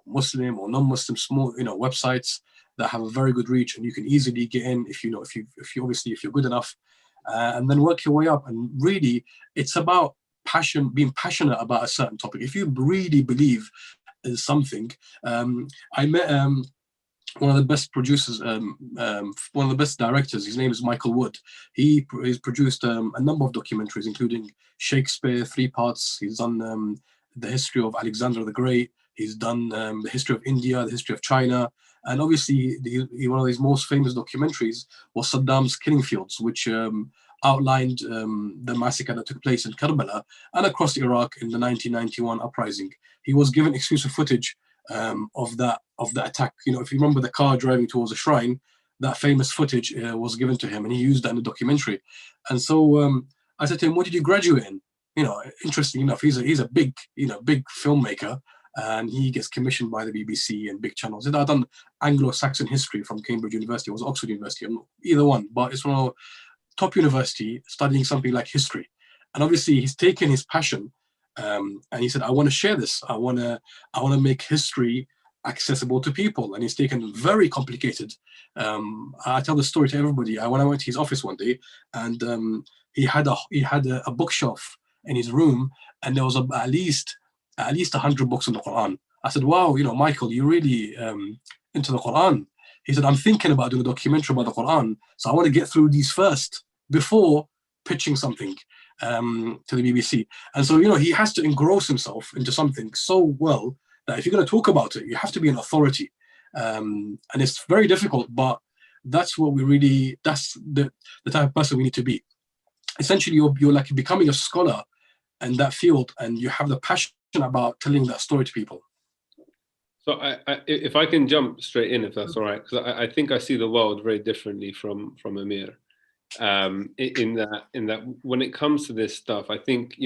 Muslim or non-Muslim small, websites that have a very good reach, and you can easily get in if you're good enough, and then work your way up. And really, it's about passion, being passionate about a certain topic. If you really believe in something, I met one of the best producers, one of the best directors. His name is Michael Wood. He's produced a number of documentaries, including Shakespeare, 3 parts. He's done the history of Alexander the Great. He's done the history of India, the history of China. And obviously, one of his most famous documentaries was Saddam's killing fields, which outlined the massacre that took place in Karbala and across Iraq in the 1991 uprising. He was given exclusive footage of that attack. If you remember the car driving towards a shrine, that famous footage was given to him, and he used that in the documentary. And so I said to him, what did you graduate in? Interesting enough, he's a big filmmaker, and he gets commissioned by the BBC and big channels. I've done Anglo-Saxon history from Cambridge University. It was Oxford University. I'm not either one, but it's one of top university studying something like history. And obviously he's taken his passion, and he said, I want to share this. I want to make history accessible to people. And he's taken very complicated. I tell the story to everybody. When I went to his office one day, and he had a bookshelf in his room, and there was at least 100 books on the Quran. I said, wow, Michael, you're really into the Quran. He said, I'm thinking about doing a documentary about the Quran, so I want to get through these first before pitching something. to the BBC. And so, he has to engross himself into something so well that if you're going to talk about it, you have to be an authority. And it's very difficult, but that's the type of person we need to be. Essentially, you're like becoming a scholar in that field, and you have the passion about telling that story to people. So if I can jump straight in, if that's all right, because I think I see the world very differently from Amir. In that when it comes to this stuff, I think,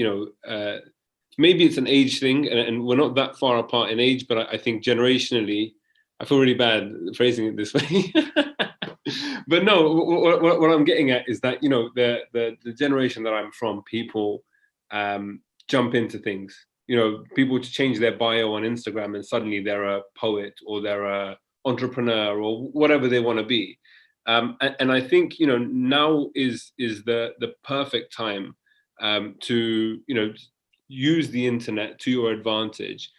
maybe it's an age thing, and we're not that far apart in age, but I think generationally, I feel really bad phrasing it this way. But no, what I'm getting at is that, the generation that I'm from, people jump into things. People to change their bio on Instagram and suddenly they're a poet or they're a entrepreneur or whatever they want to be. And I think, now is the perfect time to, use the internet to your advantage.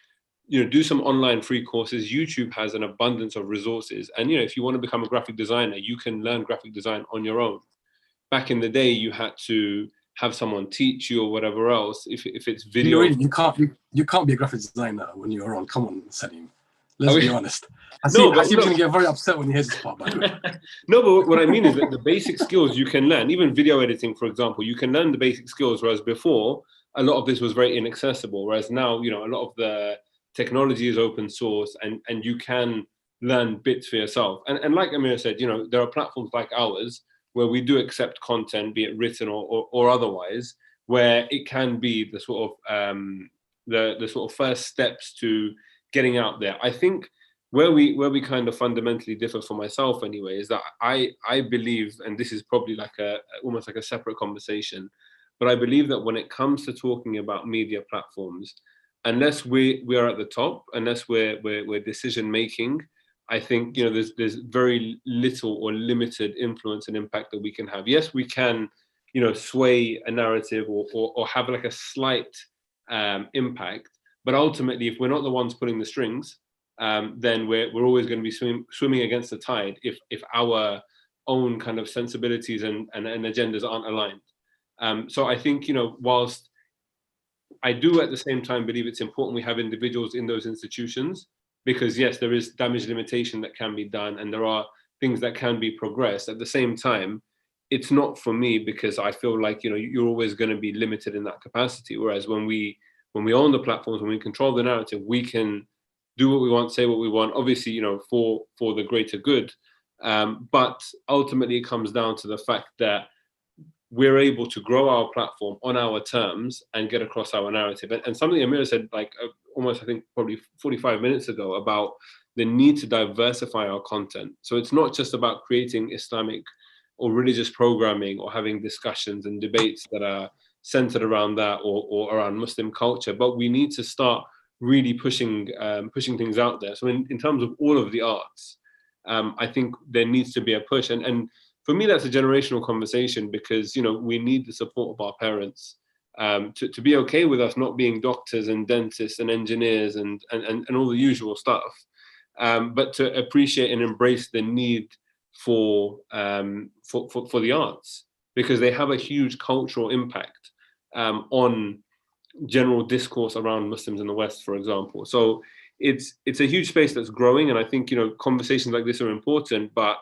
Do some online free courses. YouTube has an abundance of resources. And, if you want to become a graphic designer, you can learn graphic design on your own. Back in the day, you had to have someone teach you or whatever else. If it's video, you can't be a graphic designer when you're on. Come on, Salim. Let's be honest. I see he's going to get very upset when he hears this part, by the way. No, but what I mean is that the basic skills you can learn, even video editing, for example, you can learn the basic skills, whereas before, a lot of this was very inaccessible. Whereas now, a lot of the technology is open source and you can learn bits for yourself. And like Amir said, there are platforms like ours where we do accept content, be it written or otherwise, where it can be the sort of the sort of first steps to getting out there. I think where we kind of fundamentally differ, for myself anyway, is that I believe, and this is probably like almost like a separate conversation, but I believe that when it comes to talking about media platforms, unless we are at the top, unless we're decision making, I think there's very little or limited influence and impact that we can have. Yes, we can sway a narrative or have like a slight impact, but ultimately, if we're not the ones pulling the strings, then we're always going to be swimming against the tide if our own kind of sensibilities and agendas aren't aligned. So I think whilst I do at the same time believe it's important we have individuals in those institutions, because yes, there is damage limitation that can be done and there are things that can be progressed. At the same time, it's not for me, because I feel like you're always going to be limited in that capacity. Whereas when we own the platforms, when we control the narrative, we can do what we want, say what we want, obviously for the greater good. But ultimately, it comes down to the fact that we're able to grow our platform on our terms and get across our narrative. And something Amir said, like almost, I think, probably 45 minutes ago, about the need to diversify our content. So it's not just about creating Islamic or religious programming or having discussions and debates that are centered around that or around Muslim culture, but we need to start really pushing things out there. So in terms of all of the arts, I think there needs to be a push. And for me, that's a generational conversation, because we need the support of our parents to be okay with us not being doctors and dentists and engineers and all the usual stuff, but to appreciate and embrace the need for the arts, because they have a huge cultural impact on general discourse around Muslims in the West, for example. So it's a huge space that's growing, and I think conversations like this are important, but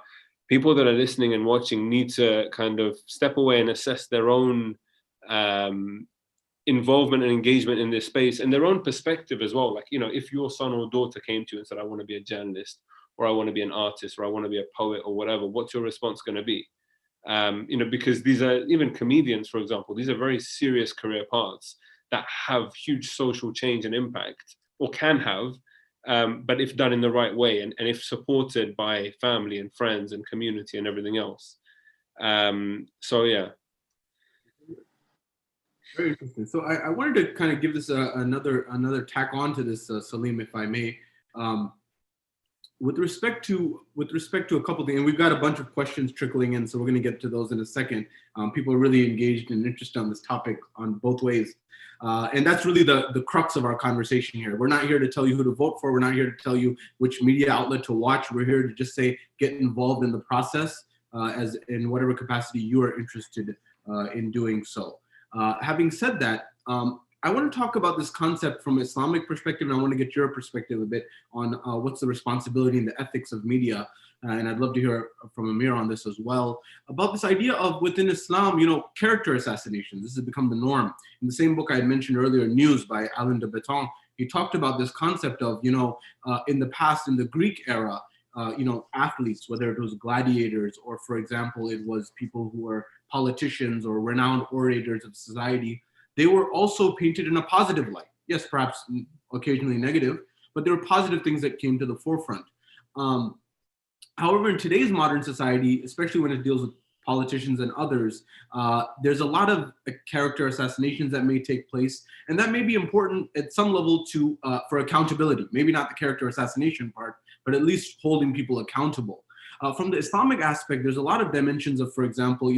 people that are listening and watching need to kind of step away and assess their own involvement and engagement in this space and their own perspective as well. Like, if your son or daughter came to you and said, I want to be a journalist, or I want to be an artist, or I want to be a poet or whatever, what's your response going to be? Because these are, even comedians, for example, these are very serious career paths that have huge social change and impact, or can have, but if done in the right way and if supported by family and friends and community and everything else. So yeah. Very interesting. So I wanted to kind of give this another tack on to this, Salim, if I may. With respect to a couple of things, and we've got a bunch of questions trickling in, so we're going to get to those in a second. People are really engaged and interested on this topic on both ways. And that's really the crux of our conversation here. We're not here to tell you who to vote for. We're not here to tell you which media outlet to watch. We're here to just say, get involved in the process as in whatever capacity you are interested in doing so. Having said that, I want to talk about this concept from Islamic perspective, and I want to get your perspective a bit on what's the responsibility and the ethics of media. And I'd love to hear from Amir on this as well, about this idea of within Islam, character assassination. This has become the norm. In the same book I had mentioned earlier, News by Alain de Botton, he talked about this concept of, in the past, in the Greek era, athletes, whether it was gladiators or, for example, it was people who were politicians or renowned orators of society, they were also painted in a positive light. Yes, perhaps occasionally negative, but there were positive things that came to the forefront. However, in today's modern society, especially when it deals with politicians and others, there's a lot of character assassinations that may take place, and that may be important at some level for accountability. Maybe not the character assassination part, but at least holding people accountable. From the Islamic aspect, there's a lot of dimensions of, for example,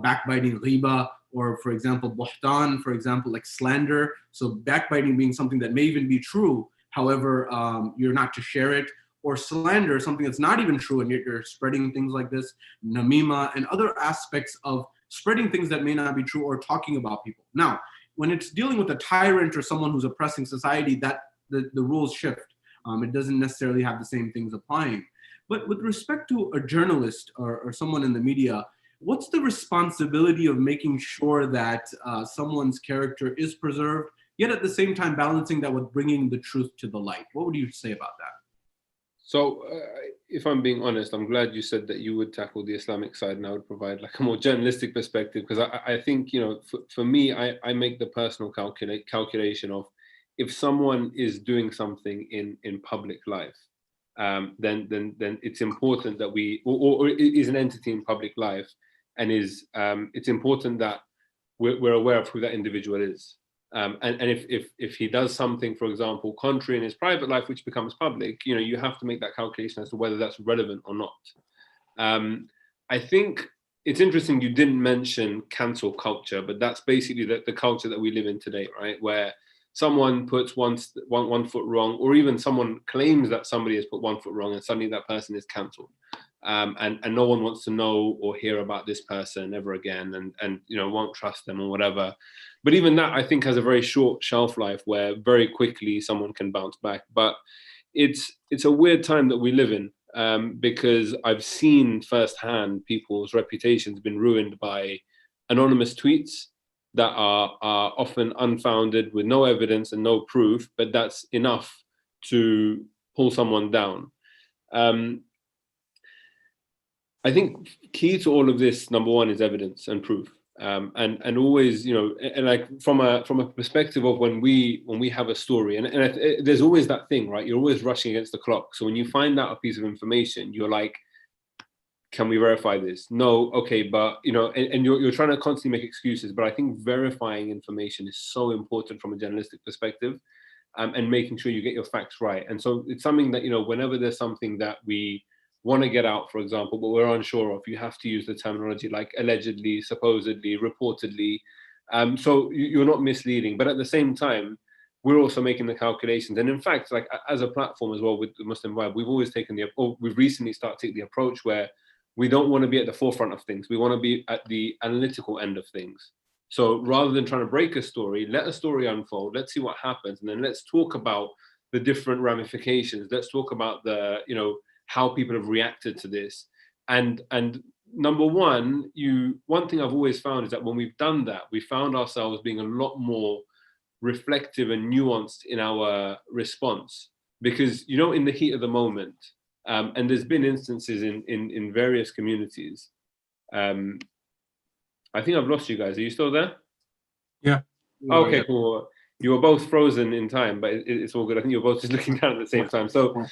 backbiting, riba, or for example, buhtan, for example, like slander. So backbiting being something that may even be true, however, you're not to share it. Or slander, something that's not even true, and you're spreading things like this, namima, and other aspects of spreading things that may not be true or talking about people. Now, when it's dealing with a tyrant or someone who's oppressing society, that the rules shift. It doesn't necessarily have the same things applying. But with respect to a journalist or someone in the media, what's the responsibility of making sure that someone's character is preserved, yet at the same time balancing that with bringing the truth to the light? What would you say about that? So if I'm being honest, I'm glad you said that you would tackle the Islamic side and I would provide like a more journalistic perspective, because I think, for me, I make the personal calculation of if someone is doing something in public life, then it's important that or is an entity in public life, and it's important that we're aware of who that individual is. And if he does something, for example, contrary in his private life, which becomes public, you have to make that calculation as to whether that's relevant or not. I think it's interesting you didn't mention cancel culture, but that's basically the culture that we live in today, right? Where someone puts one foot wrong, or even someone claims that somebody has put 1 foot wrong, and suddenly that person is cancelled. And no one wants to know or hear about this person ever again, and won't trust them or whatever. But even that, I think, has a very short shelf life where very quickly someone can bounce back. But it's a weird time that we live in, because I've seen firsthand people's reputations been ruined by anonymous tweets that are often unfounded, with no evidence and no proof, but that's enough to pull someone down. I think key to all of this, number one, is evidence and proof. And always, and like from a perspective of when we have a story, and there's always that thing, right? You're always rushing against the clock. So when you find out a piece of information, you're like, can we verify this? No, okay, but and you're trying to constantly make excuses. But I think verifying information is so important from a journalistic perspective, and making sure you get your facts right. And so it's something that whenever there's something that we want to get out, for example, but we're unsure of, you have to use the terminology like allegedly, supposedly, reportedly, so you're not misleading. But at the same time, we're also making the calculations. And in fact, like as a platform as well with the Muslim Vibe, we've always taken we've recently started taking the approach where we don't want to be at the forefront of things. We want to be at the analytical end of things. So rather than trying to break a story, let a story unfold, let's see what happens, and then let's talk about the different ramifications. Let's talk about the, how people have reacted to this. And number one thing I've always found is that when we've done that, we found ourselves being a lot more reflective and nuanced in our response, because in the heat of the moment, and there's been instances in various communities. I think I've lost you guys. Are you still there? Yeah. Okay, cool. You were both frozen in time, but it's all good. I think you were both just looking down at the same time. So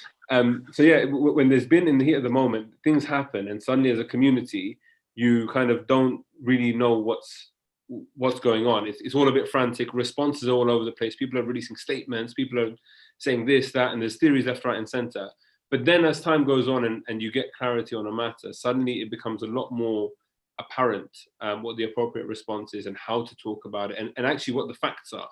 yeah, when there's been in the heat of the moment, things happen, and suddenly as a community, you kind of don't really know what's going on. It's all a bit frantic. Responses all over the place. People are releasing statements. People are saying this, that, and there's theories left, right, and center. But then as time goes on and you get clarity on a matter, suddenly it becomes a lot more apparent what the appropriate response is and how to talk about it, and actually what the facts are.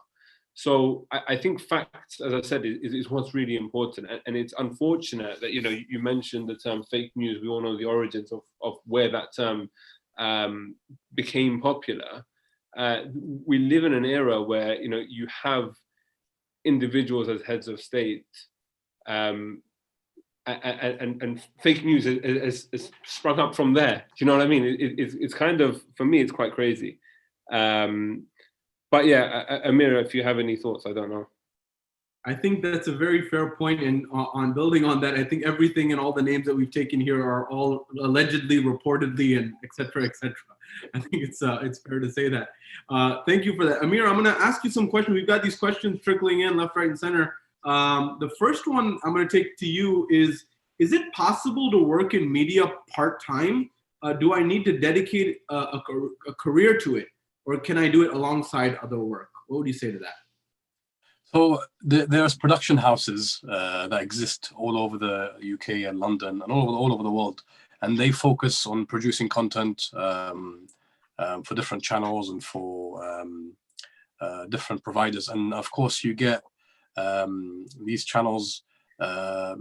So I think facts, as I said, is what's really important. And it's unfortunate that, you mentioned the term fake news. We all know the origins of where that term became popular. we live in an era where, you know, you have individuals as heads of state, and fake news is sprung up from there. Do you know what I mean? It's kind of, for me, it's quite crazy. But yeah, Amir, if you have any thoughts, I don't know. I think that's a very fair point, and on building on that, I think everything and all the names that we've taken here are all allegedly, reportedly, and et cetera, et cetera. I think it's fair to say that. Thank you for that. Amir, I'm going to ask you some questions. We've got these questions trickling in left, right, and center. The first one I'm going to take to you is it possible to work in media part-time? Do I need to dedicate a career to it, or can I do it alongside other work? What would you say to that? So there's production houses that exist all over the UK and London and all over the world, and they focus on producing content for different channels and for different providers. And of course, you get these channels.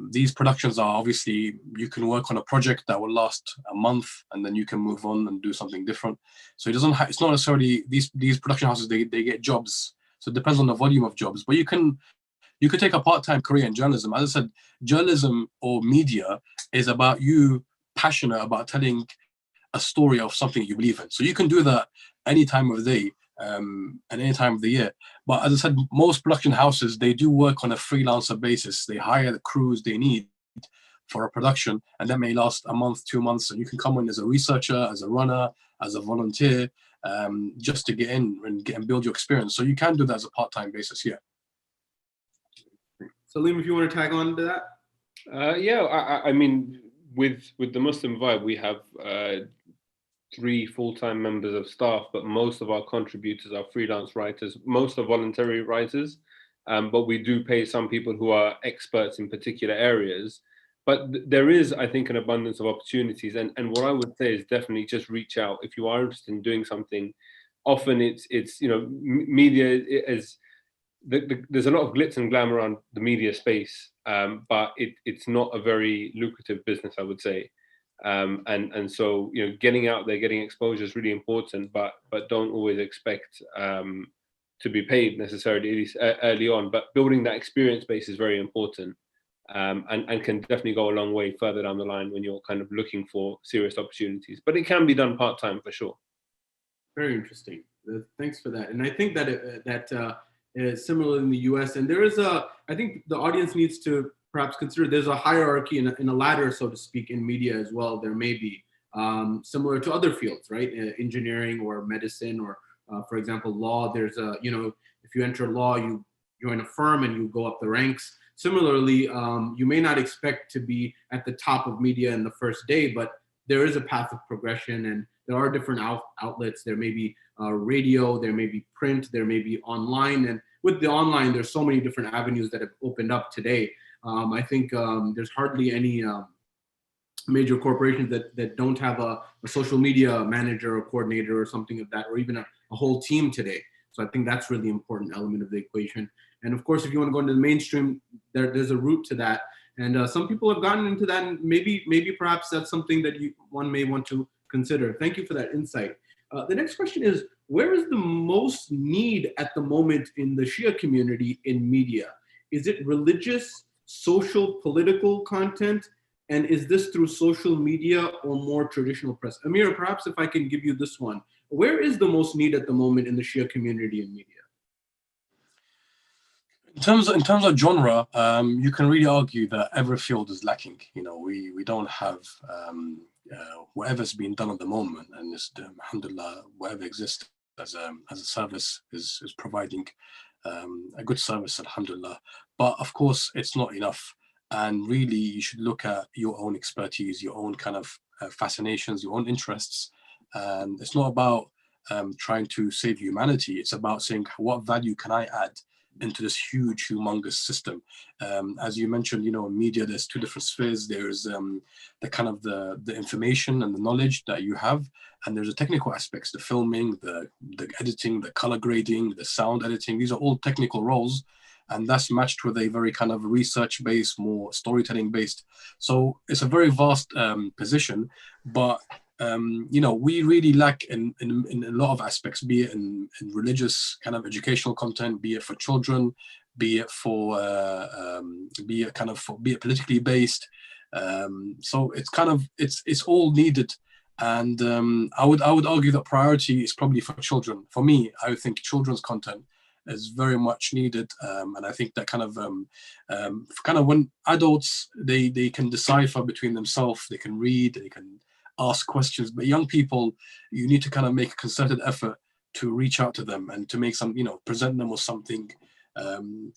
These productions are obviously, you can work on a project that will last a month, and then you can move on and do something different. So it's not necessarily these production houses. They get jobs. So it depends on the volume of jobs, but you could take a part-time career in journalism. As I said, journalism or media is about you passionate about telling a story of something you believe in. So you can do that any time of the day and any time of the year. But as I said, most production houses, they do work on a freelancer basis. They hire the crews they need for a production, and that may last a month, 2 months, and you can come in as a researcher, as a runner, as a volunteer, just to get in and build your experience. So you can do that as a part-time basis, yeah. Salim, if you want to tag on to that? Yeah, I mean, with the Muslim Vibe, we have 3 full-time members of staff, but most of our contributors are freelance writers. Most are voluntary writers, but we do pay some people who are experts in particular areas. But there is, I think, an abundance of opportunities. And what I would say is definitely just reach out. If you are interested in doing something, often it's you know, media is, there's a lot of glitz and glam around the media space, but it's not a very lucrative business, I would say. And so, you know, getting out there, getting exposure is really important, but don't always expect to be paid necessarily, at least early on. But building that experience base is very important. And can definitely go a long way further down the line when you're kind of looking for serious opportunities. But it can be done part-time for sure. Very interesting. Thanks for that. And I think that is similar in the US. And there is I think the audience needs to perhaps consider there's a hierarchy and a ladder, so to speak, in media as well. There may be similar to other fields, right? Engineering or medicine or, for example, law. There's you know, if you enter law, you join a firm and you go up the ranks. Similarly, you may not expect to be at the top of media in the first day, but there is a path of progression, and there are different outlets. There may be radio, there may be print, there may be online. And with the online, there's so many different avenues that have opened up today. I think there's hardly any major corporations that don't have a social media manager or coordinator or something of that, or even a whole team today. So I think that's really important element of the equation. And of course, if you want to go into the mainstream, there's a route to that. And some people have gotten into that, and maybe perhaps that's something that one may want to consider. Thank you for that insight. The next question is, where is the most need at the moment in the Shia community in media? Is it religious, social, political content? And is this through social media or more traditional press? Amir, perhaps if I can give you this one. Where is the most need at the moment in the Shia community in media? In terms of genre, you can really argue that every field is lacking. You know, we don't have whatever's being done at the moment, and it's, alhamdulillah, whatever exists as a service is providing a good service, alhamdulillah. But of course, it's not enough. And really, you should look at your own expertise, your own kind of fascinations, your own interests. And it's not about trying to save humanity. It's about saying, what value can I add into this huge, humongous system? As you mentioned, you know, in media, there's 2 different spheres. There's the kind of the information and the knowledge that you have, and there's the technical aspects, the filming, the editing, the color grading, the sound editing. These are all technical roles, and that's matched with a very kind of research-based, more storytelling-based. So it's a very vast position, but we really lack in a lot of aspects, be it in religious kind of educational content, be it for children, be it for be it politically based. So it's kind of it's all needed, and I would argue that priority is probably for children. For me, I think children's content is very much needed, and I think that kind of when adults they can decipher between themselves, they can read, they can ask questions, but young people, you need to kind of make a concerted effort to reach out to them and to make some, present them with something, present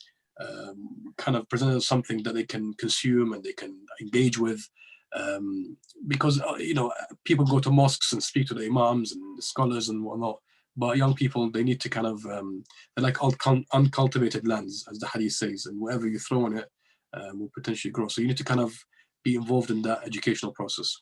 them something that they can consume and they can engage with, because people go to mosques and speak to the imams and the scholars and whatnot, but young people, they need to kind of they're like uncultivated lands, as the hadith says, and whatever you throw on it will potentially grow. So you need to kind of be involved in that educational process.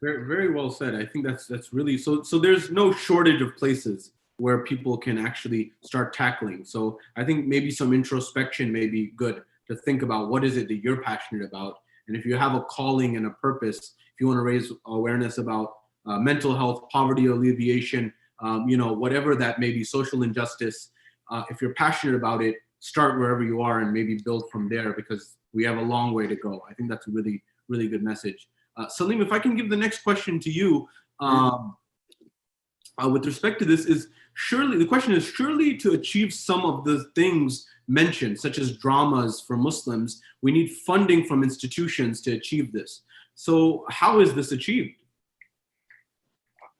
Very, very well said. I think that's really so. So there's no shortage of places where people can actually start tackling. So I think maybe some introspection may be good to think about what is it that you're passionate about, and if you have a calling and a purpose, if you want to raise awareness about mental health, poverty alleviation, whatever that may be, social injustice. If you're passionate about it, start wherever you are and maybe build from there, because we have a long way to go. I think that's a really, really good message. Salim, if I can give the next question to you, with respect to this, the question is surely to achieve some of the things mentioned, such as dramas for Muslims, we need funding from institutions to achieve this. So how is this achieved?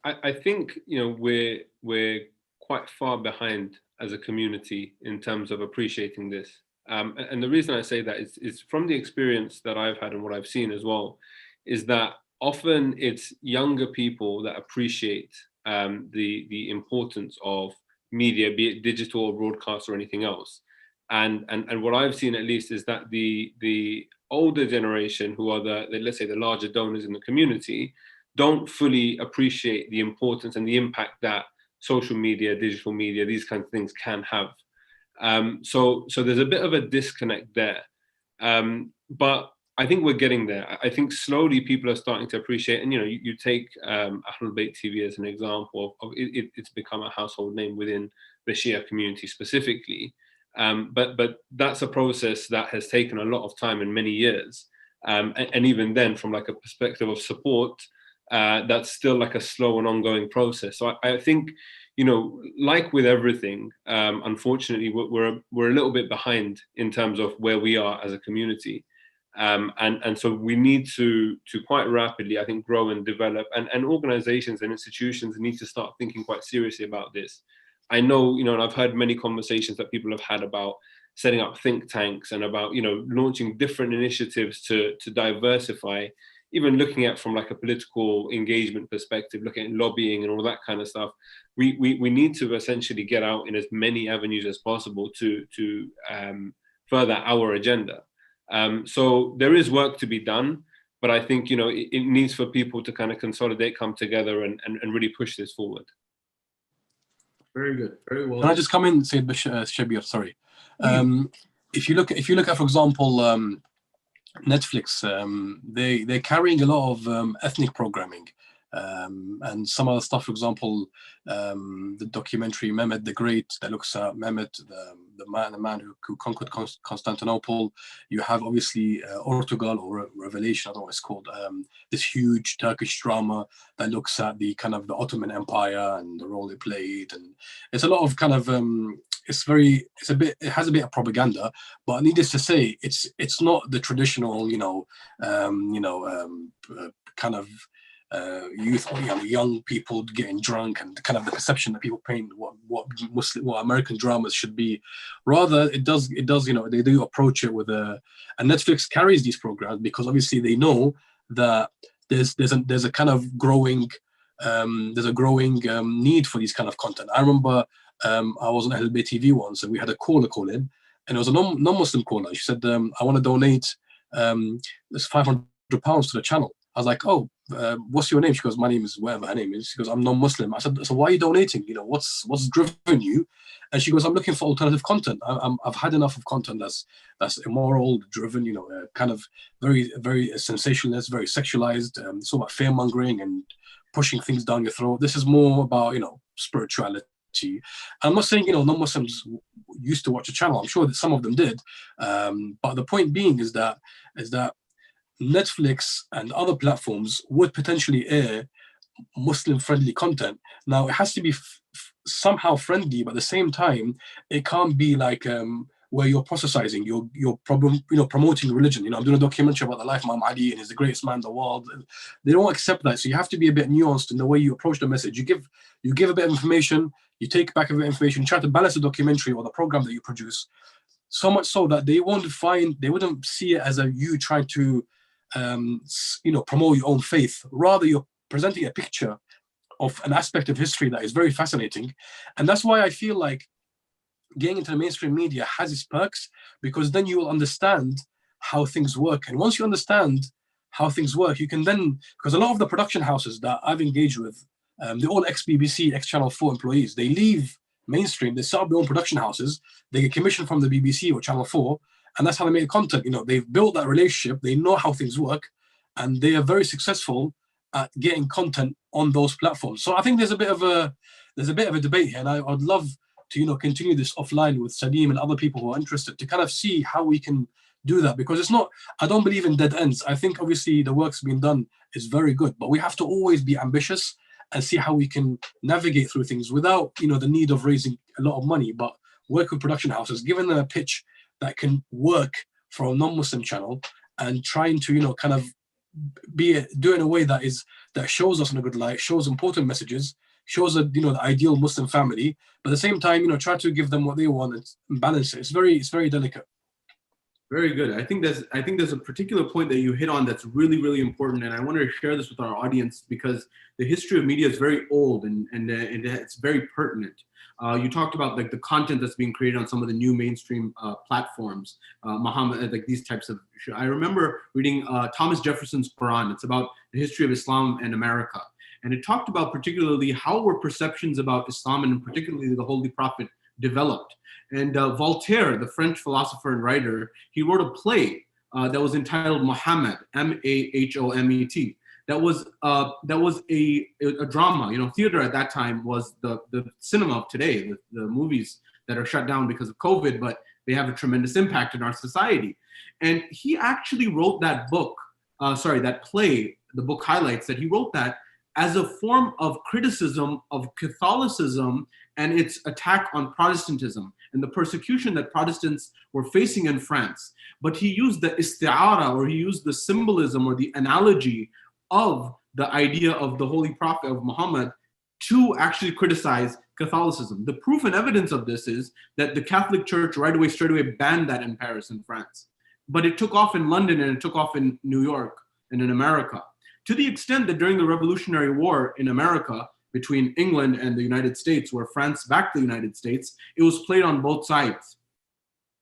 I think we're quite far behind as a community in terms of appreciating this. And the reason I say that is from the experience that I've had and what I've seen as well, is that often it's younger people that appreciate the importance of media, be it digital or broadcast or anything else. And what I've seen at least is that the older generation, who are let's say the larger donors in the community, don't fully appreciate the importance and the impact that social media, digital media, these kinds of things can have. So there's a bit of a disconnect there. But I think we're getting there. I think slowly people are starting to appreciate, and you take Ahlul Bayt TV as an example of it's become a household name within the Shia community specifically. But that's a process that has taken a lot of time and many years. And even then, from like a perspective of support, that's still like a slow and ongoing process. So I think, like with everything, unfortunately, we're a little bit behind in terms of where we are as a community. And so we need to quite rapidly, I think, grow and develop, and organizations and institutions need to start thinking quite seriously about this. I know, and I've heard many conversations that people have had about setting up think tanks and about, launching different initiatives to diversify, even looking at from like a political engagement perspective, looking at lobbying and all that kind of stuff. We need to essentially get out in as many avenues as possible to further our agenda. So there is work to be done, but I think, it needs for people to kind of consolidate, come together and really push this forward. Very good. Very well. Can I just come in and say, Shabeer, sorry. If you look at, for example, Netflix, they're carrying a lot of ethnic programming, and some other stuff. For example, the documentary Mehmet the Great that looks at Mehmet, the man who conquered Constantinople. You have obviously Ortugal or Revelation, I don't know what it's called. This huge Turkish drama that looks at the kind of the Ottoman Empire and the role it played, and it's a lot of kind of it has a bit of propaganda, but needless to say, it's not the traditional, kind of youth, young people getting drunk and kind of the perception that people paint what American dramas should be. Rather, it does, they do approach it with and Netflix carries these programs because obviously they know that there's a kind of growing need for these kind of content. I remember I was on Ahlul Bayt TV once, and we had a caller call in, and it was a non-Muslim caller. She said, I want to donate this £500 to the channel. I was like, oh, what's your name? She goes, my name is whatever her name is. She goes, I'm non-Muslim. I said, so why are you donating? You know, what's driven you? And she goes, I'm looking for alternative content. I've had enough of content that's immoral, driven, you know, kind of very, very sensationalist, very sexualized. It's all about fear mongering and pushing things down your throat. This is more about, you know, spirituality. I'm not saying, you know, non-Muslims used to watch a channel. I'm sure that some of them did. But the point being is that Netflix and other platforms would potentially air Muslim-friendly content. Now, it has to be somehow friendly, but at the same time, it can't be like where you're proselytizing, you're problem, you know, promoting religion. You know, I'm doing a documentary about the life of Imam Ali and he's the greatest man in the world. They don't accept that, so you have to be a bit nuanced in the way you approach the message. You give a bit of information, you take back a bit of information, try to balance the documentary or the program that you produce, so much so that they wouldn't see it as you trying to you know, promote your own faith. Rather, you're presenting a picture of an aspect of history that is very fascinating. And that's why I feel like getting into the mainstream media has its perks, because then you will understand how things work. And once you understand how things work, you can then, because a lot of the production houses that I've engaged with, they're all ex-BBC, ex-Channel 4 employees. They leave mainstream, they set up their own production houses, they get commission from the BBC or Channel 4, and that's how they make content. You know, they've built that relationship, they know how things work, and they are very successful at getting content on those platforms. So I think there's a bit of a debate here, and I'd love to, you know, continue this offline with Salim and other people who are interested to kind of see how we can do that, because it's not, I don't believe in dead ends. I think obviously the work's being done is very good, but we have to always be ambitious and see how we can navigate through things without, you know, the need of raising a lot of money, but work with production houses, giving them a pitch that can work for a non-Muslim channel, and trying to, you know, kind of do it in a way that shows us in a good light, shows important messages, shows a, you know, the ideal Muslim family, but at the same time, you know, try to give them what they want and balance it. It's very delicate. Very good. I think there's a particular point that you hit on that's really, really important, and I want to share this with our audience because the history of media is very old and it's very pertinent. You talked about like the content that's being created on some of the new mainstream platforms, Muhammad, like these types of. I remember reading Thomas Jefferson's Quran. It's about the history of Islam and America, and it talked about particularly how were perceptions about Islam and particularly the Holy Prophet developed. And Voltaire, the French philosopher and writer, he wrote a play that was entitled Muhammad, Mahomet. That was a drama. You know, theater at that time was the cinema of today, the movies that are shut down because of COVID, but they have a tremendous impact in our society. And he actually wrote that play, the book highlights that he wrote that as a form of criticism of Catholicism and its attack on Protestantism and the persecution that Protestants were facing in France. But he used the isti'ara, or he used the symbolism or the analogy of the idea of the Holy Prophet of Muhammad to actually criticize Catholicism. The proof and evidence of this is that the Catholic Church straight away banned that in Paris and France. But it took off in London and it took off in New York and in America. To the extent that during the Revolutionary War in America, between England and the United States, where France backed the United States, it was played on both sides.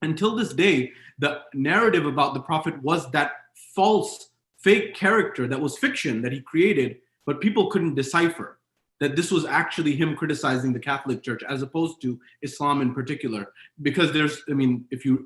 Until this day, the narrative about the Prophet was that false, fake character that was fiction that he created, but people couldn't decipher that this was actually him criticizing the Catholic Church as opposed to Islam in particular. Because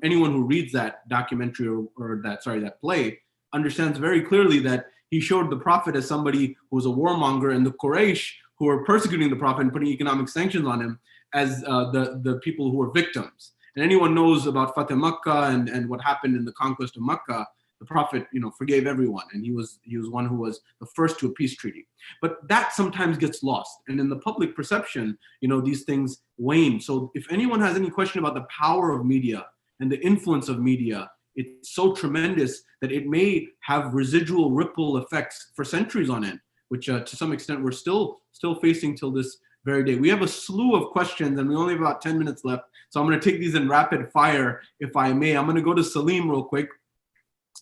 anyone who reads that documentary or that play understands very clearly that he showed the Prophet as somebody who was a warmonger, and the Quraysh who were persecuting the Prophet and putting economic sanctions on him as the people who were victims. And anyone knows about Fateh Makkah and what happened in the conquest of Makkah. The Prophet, forgave everyone, and he was one who was the first to a peace treaty. But that sometimes gets lost, and in the public perception, these things wane. So if anyone has any question about the power of media and the influence of media, it's so tremendous that it may have residual ripple effects for centuries on end, which to some extent we're still facing till this very day. We have a slew of questions, and we only have about 10 minutes left. So I'm going to take these in rapid fire, if I may. I'm going to go to Salim real quick.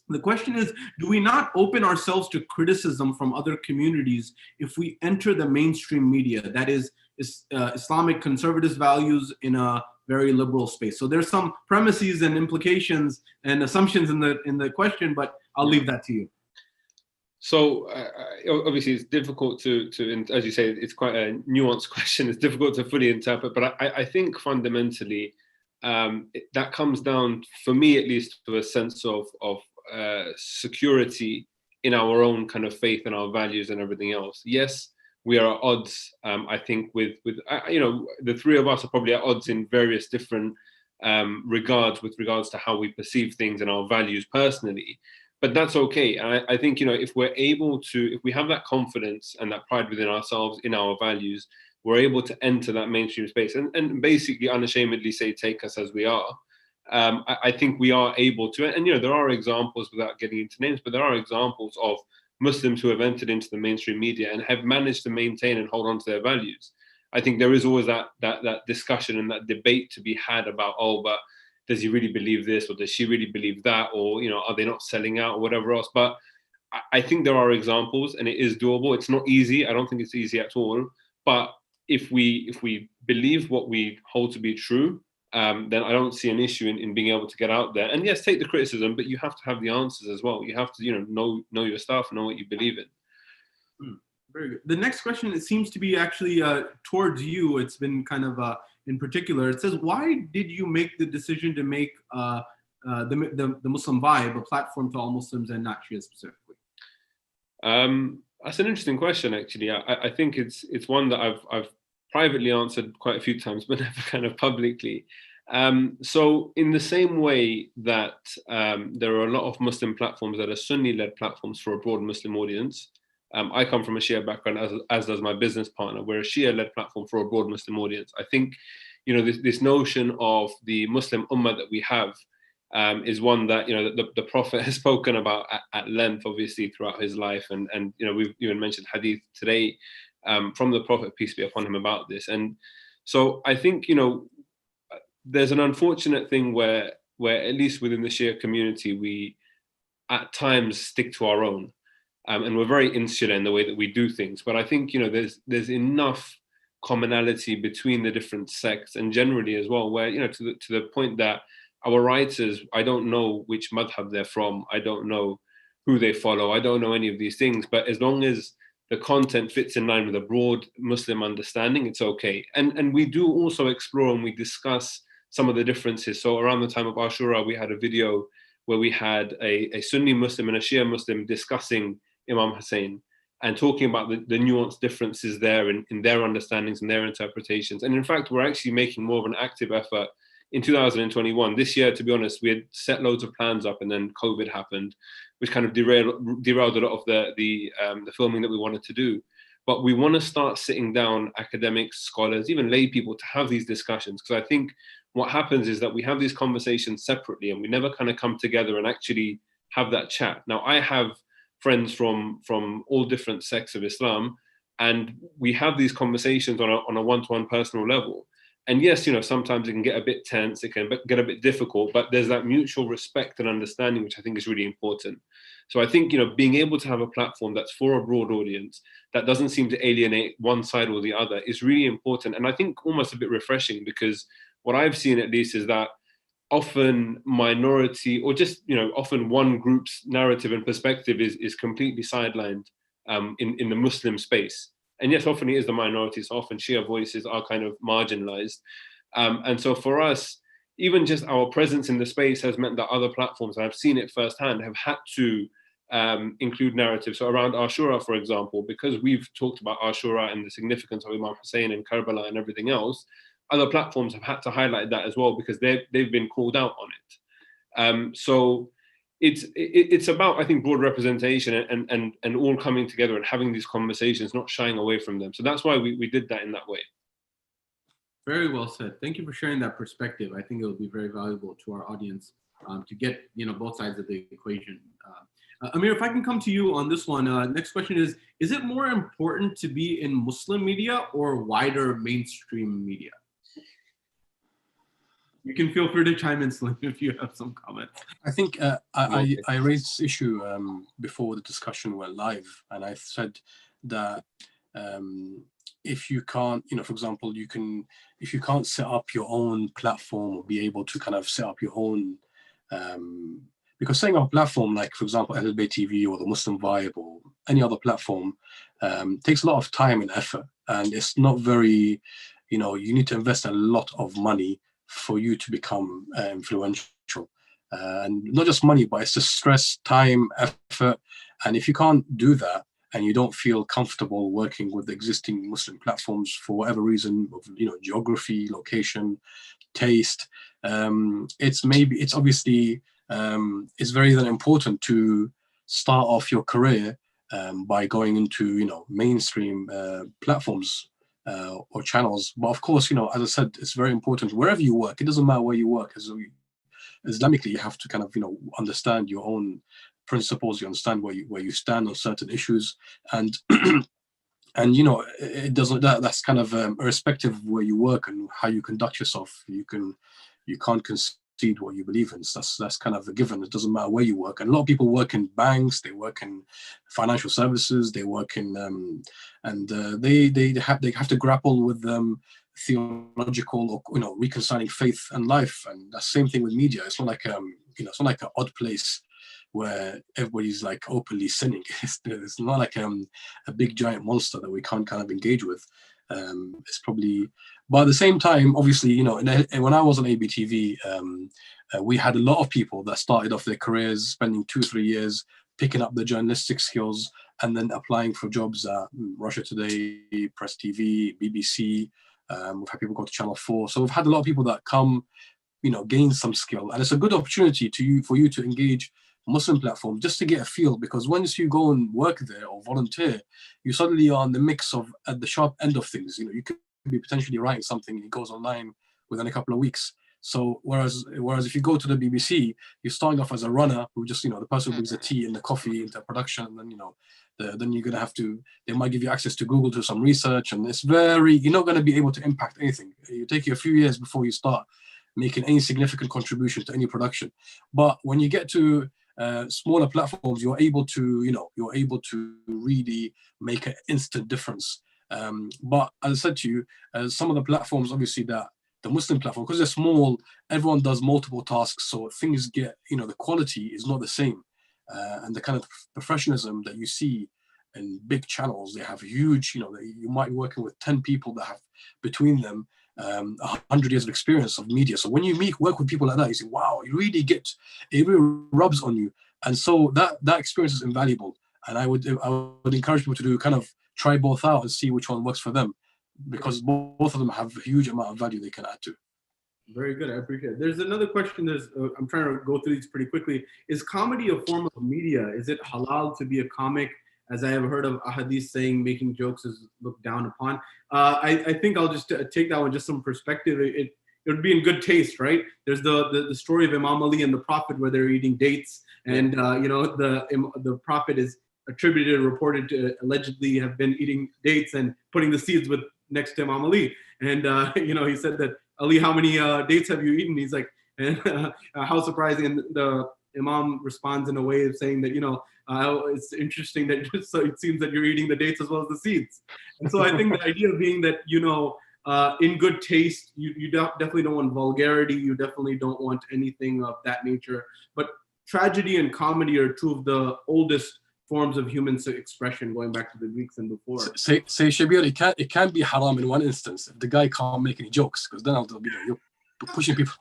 The question is, do we not open ourselves to criticism from other communities if we enter the mainstream media, that is Islamic conservative values in a very liberal space? So there's some premises and implications and assumptions in the question, but I'll leave that to you. So obviously it's difficult to, as you say, it's quite a nuanced question. It's difficult to fully interpret, but I think fundamentally that comes down, for me at least, to a sense of security in our own kind of faith and our values and everything else. Yes, we are at odds. I think with the three of us are probably at odds in various different regards with regards to how we perceive things and our values personally. But that's okay. And I think, if we're able to, if we have that confidence and that pride within ourselves, in our values, we're able to enter that mainstream space and basically unashamedly say, take us as we are. I think we are able to, and there are examples, without getting into names, but there are examples of Muslims who have entered into the mainstream media and have managed to maintain and hold on to their values. I think there is always that discussion and that debate to be had about, but does he really believe this, or does she really believe that, or are they not selling out, or whatever else. But I think there are examples, and it is doable. It's not easy. I don't think it's easy at all. But if we believe what we hold to be true, then I don't see an issue in being able to get out there. And yes, take the criticism, but you have to have the answers as well. You have to know your stuff, know what you believe in. Very good. The next question, it seems to be actually towards you. It's been kind of in particular. It says, why did you make the decision to make the Muslim Vibe a platform to all Muslims and not Shia specifically? That's an interesting question, actually. I think it's one that I've privately answered quite a few times, but never kind of publicly. So in the same way that there are a lot of Muslim platforms that are Sunni-led platforms for a broad Muslim audience, I come from a Shia background, as does my business partner. We're a Shia-led platform for a broad Muslim audience. I think, this notion of the Muslim Ummah that we have is one that, the Prophet has spoken about at length, obviously, throughout his life. And we've even mentioned hadith today from the Prophet, peace be upon him, about this. And so I think, there's an unfortunate thing where at least within the Shia community, we at times stick to our own. And we're very insular in the way that we do things. But I think, there's enough commonality between the different sects, and generally as well, where, to the point that our writers, I don't know which madhab they're from, I don't know who they follow, I don't know any of these things, but as long as the content fits in line with a broad Muslim understanding, it's okay. And we do also explore and we discuss some of the differences. So around the time of Ashura, we had a video where we had a Sunni Muslim and a Shia Muslim discussing Imam Husayn and talking about the nuanced differences there in their understandings and their interpretations. And in fact, we're actually making more of an active effort in 2021. This year, to be honest, we had set loads of plans up, and then COVID happened, which kind of derailed a lot of the filming that we wanted to do. But we want to start sitting down, academics, scholars, even lay people, to have these discussions. Because I think what happens is that we have these conversations separately, and we never kind of come together and actually have that chat. Now, I have friends from all different sects of Islam, and we have these conversations on a one-to-one personal level. And yes, sometimes it can get a bit tense, it can get a bit difficult, but there's that mutual respect and understanding, which I think is really important. So I think, being able to have a platform that's for a broad audience, that doesn't seem to alienate one side or the other, is really important. And I think almost a bit refreshing, because what I've seen at least is that often minority, or just, often one group's narrative and perspective is completely sidelined in the Muslim space. And yes, often it is the minority, so often Shia voices are kind of marginalized. And so for us, even just our presence in the space has meant that other platforms, and I've seen it firsthand, have had to include narratives. So around Ashura, for example, because we've talked about Ashura and the significance of Imam Husayn and Karbala and everything else, other platforms have had to highlight that as well, because they've been called out on it. So it's about, I think, broad representation and all coming together and having these conversations, not shying away from them. So that's why we did that in that way. Very well said. Thank you for sharing that perspective. I think it will be very valuable to our audience to get both sides of the equation. Amir, if I can come to you on this one, next question is it more important to be in Muslim media or wider mainstream media? You can feel free to chime in, Salim, if you have some comments. I think I raised this issue before the discussion went live, and I said that if you can't, for example, if you can't set up your own platform or be able to kind of set up your own, because setting up a platform like, for example, Ahlul Bayt TV or the Muslim Vibe or any other platform takes a lot of time and effort, and it's not very, you need to invest a lot of money for you to become influential. And not just money, but it's just stress, time, effort. And if you can't do that, and you don't feel comfortable working with existing Muslim platforms for whatever reason, of geography, location, taste, it's obviously it's very then important to start off your career by going into mainstream platforms or channels. But of course, as I said, it's very important wherever you work. It doesn't matter where you work. As Islamically, you have to kind of understand your own principles. You understand where you stand on certain issues, and and it doesn't, that's kind of irrespective of where you work and how you conduct yourself. You can't concede what you believe in. So that's kind of a given. It doesn't matter where you work. And a lot of people work in banks, they work in financial services, they work in they have to grapple with theological or reconciling faith and life. And the same thing with media. It's not like it's not like an odd place where everybody's like openly sinning. It's not like a big giant monster that we can't kind of engage with. It's probably, but at the same time, obviously, when I was on ABTV, we had a lot of people that started off their careers spending 2-3 years picking up the journalistic skills and then applying for jobs at Russia Today, Press TV, BBC. We've had people go to Channel 4. So we've had a lot of people that come, gain some skill, and it's a good opportunity for you to engage Muslim platform just to get a feel, because once you go and work there or volunteer, you suddenly are in the mix of at the sharp end of things. You could be potentially writing something and it goes online within a couple of weeks. So whereas if you go to the BBC, you're starting off as a runner who just the person who brings the tea and the coffee into production, and then then you're gonna they might give you access to Google to some research, and you're not gonna be able to impact anything. It take you a few years before you start making any significant contribution to any production. But when you get to smaller platforms, you're able to really make an instant difference. But as I said to you, some of the platforms, obviously, that the Muslim platform, because they're small, everyone does multiple tasks, so things get, the quality is not the same, and the kind of professionalism that you see in big channels, they have huge, you might be working with 10 people that have between them 100 years of experience of media. So when you work with people like that, you say, wow, it really rubs on you. And so that experience is invaluable. And I would encourage people to kind of try both out and see which one works for them, because both of them have a huge amount of value they can add to. Very good. I appreciate it. There's another question. I'm trying to go through these pretty quickly. Is comedy a form of media? Is it halal to be a comic? As I have heard of ahadith saying making jokes is looked down upon. I think I'll just take that one, just some perspective. It would be in good taste, right? There's the story of Imam Ali and the Prophet where they're eating dates, and the Prophet is reported to allegedly have been eating dates and putting the seeds next to Imam Ali. And he said that, Ali, how many dates have you eaten? He's like, how surprising. And the Imam responds in a way of saying that, it's interesting that so it seems that you're eating the dates as well as the seeds. And so I think the idea being that, in good taste, you definitely don't want vulgarity. You definitely don't want anything of that nature. But tragedy and comedy are two of the oldest forms of human expression, going back to the Greeks and before. Say Shabeer, it can't be haram in one instance if the guy can't make any jokes, because then you're pushing people.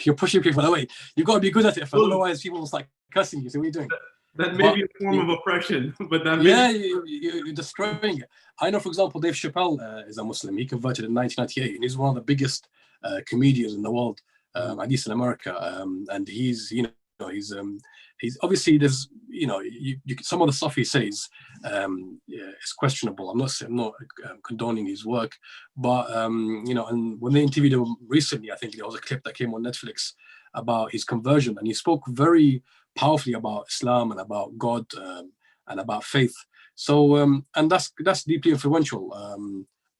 You're pushing people away. You got to be good at it. Otherwise, people will start cussing you. So what are you doing? That may be a form of oppression, but that you're destroying it. I know, for example, Dave Chappelle is a Muslim. He converted in 1998, and he's one of the biggest comedians in the world, at least in America. And he's obviously, there's some of the stuff he says is questionable. I'm not condoning his work, but and when they interviewed him recently, I think there was a clip that came on Netflix about his conversion, and he spoke very powerfully about Islam and about God and about faith. So and that's deeply influential.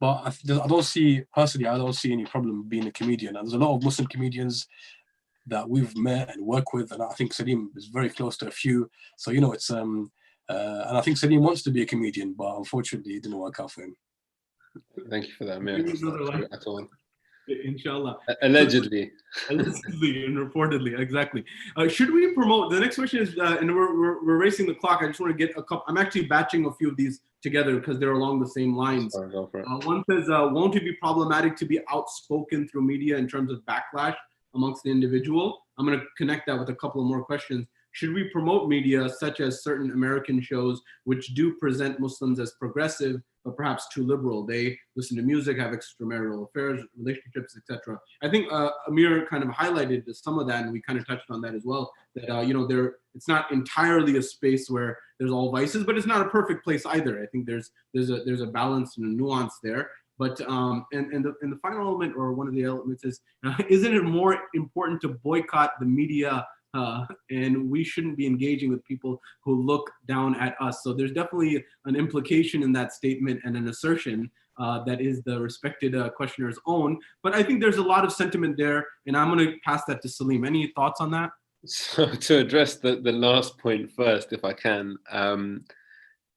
But I don't see any problem being a comedian. And there's a lot of Muslim comedians that we've met and worked with, and I think Salim is very close to a few. So it's and I think Salim wants to be a comedian, but unfortunately it didn't work out for him. Thank you for that, Amir. That's not true at all. Inshallah. Allegedly. Allegedly and reportedly, exactly. Should we promote? The next question is, and we're racing the clock. I just want to get a couple. I'm actually batching a few of these together because they're along the same lines. Sorry, go for it. One says, won't it be problematic to be outspoken through media in terms of backlash amongst the individual? I'm going to connect that with a couple of more questions. Should we promote media such as certain American shows which do present Muslims as progressive, but perhaps too liberal? They listen to music, have extramarital affairs, relationships, etc. I think Amir kind of highlighted some of that, and we kind of touched on that as well. That you know, it's not entirely a space where there's all vices, but it's not a perfect place either. I think there's a balance and a nuance there. But and the final element, or one of the elements, is isn't it more important to boycott the media? And we shouldn't be engaging with people who look down at us. So there's definitely an implication in that statement and an assertion that is the respected questioner's own. But I think there's a lot of sentiment there, and I'm going to pass that to Salim. Any thoughts on that? So to address the last point first, if I can,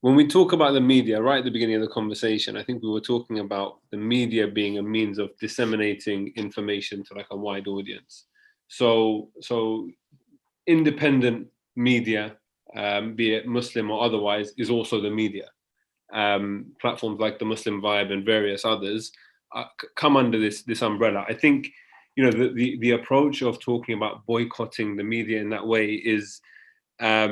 when we talk about the media, right at the beginning of the conversation, I think we were talking about the media being a means of disseminating information to like a wide audience. So independent media, be it Muslim or otherwise, is also the media. Platforms like the Muslim Vibe and various others come under this umbrella. I think, you know, the approach of talking about boycotting the media in that way is, I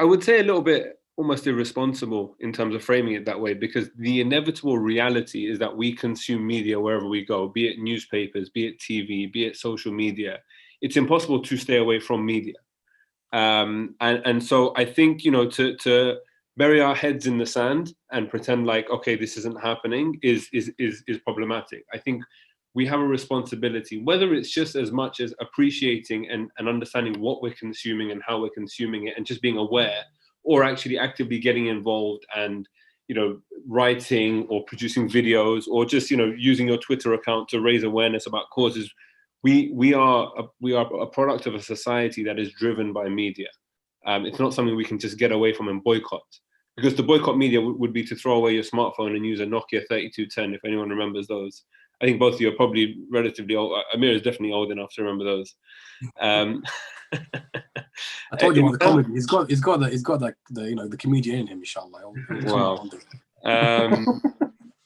would say, a little bit almost irresponsible in terms of framing it that way, because the inevitable reality is that we consume media wherever we go, be it newspapers, be it TV, be it social media. It's impossible to stay away from media. And so I think, you know, to bury our heads in the sand and pretend like, okay, this isn't happening is problematic. I think we have a responsibility, whether it's just as much as appreciating and understanding what we're consuming and how we're consuming it and just being aware, or actually actively getting involved and, you know, writing or producing videos, or just, you know, using your Twitter account to raise awareness about causes. We are a product of a society that is driven by media. It's not something we can just get away from and boycott, because to boycott media would be to throw away your smartphone and use a Nokia 3210, if anyone remembers those. I think both of you are probably relatively old. Amir is definitely old enough to remember those. I told you about the comedy. He's got the you know, the comedian in him, inshallah. Wow.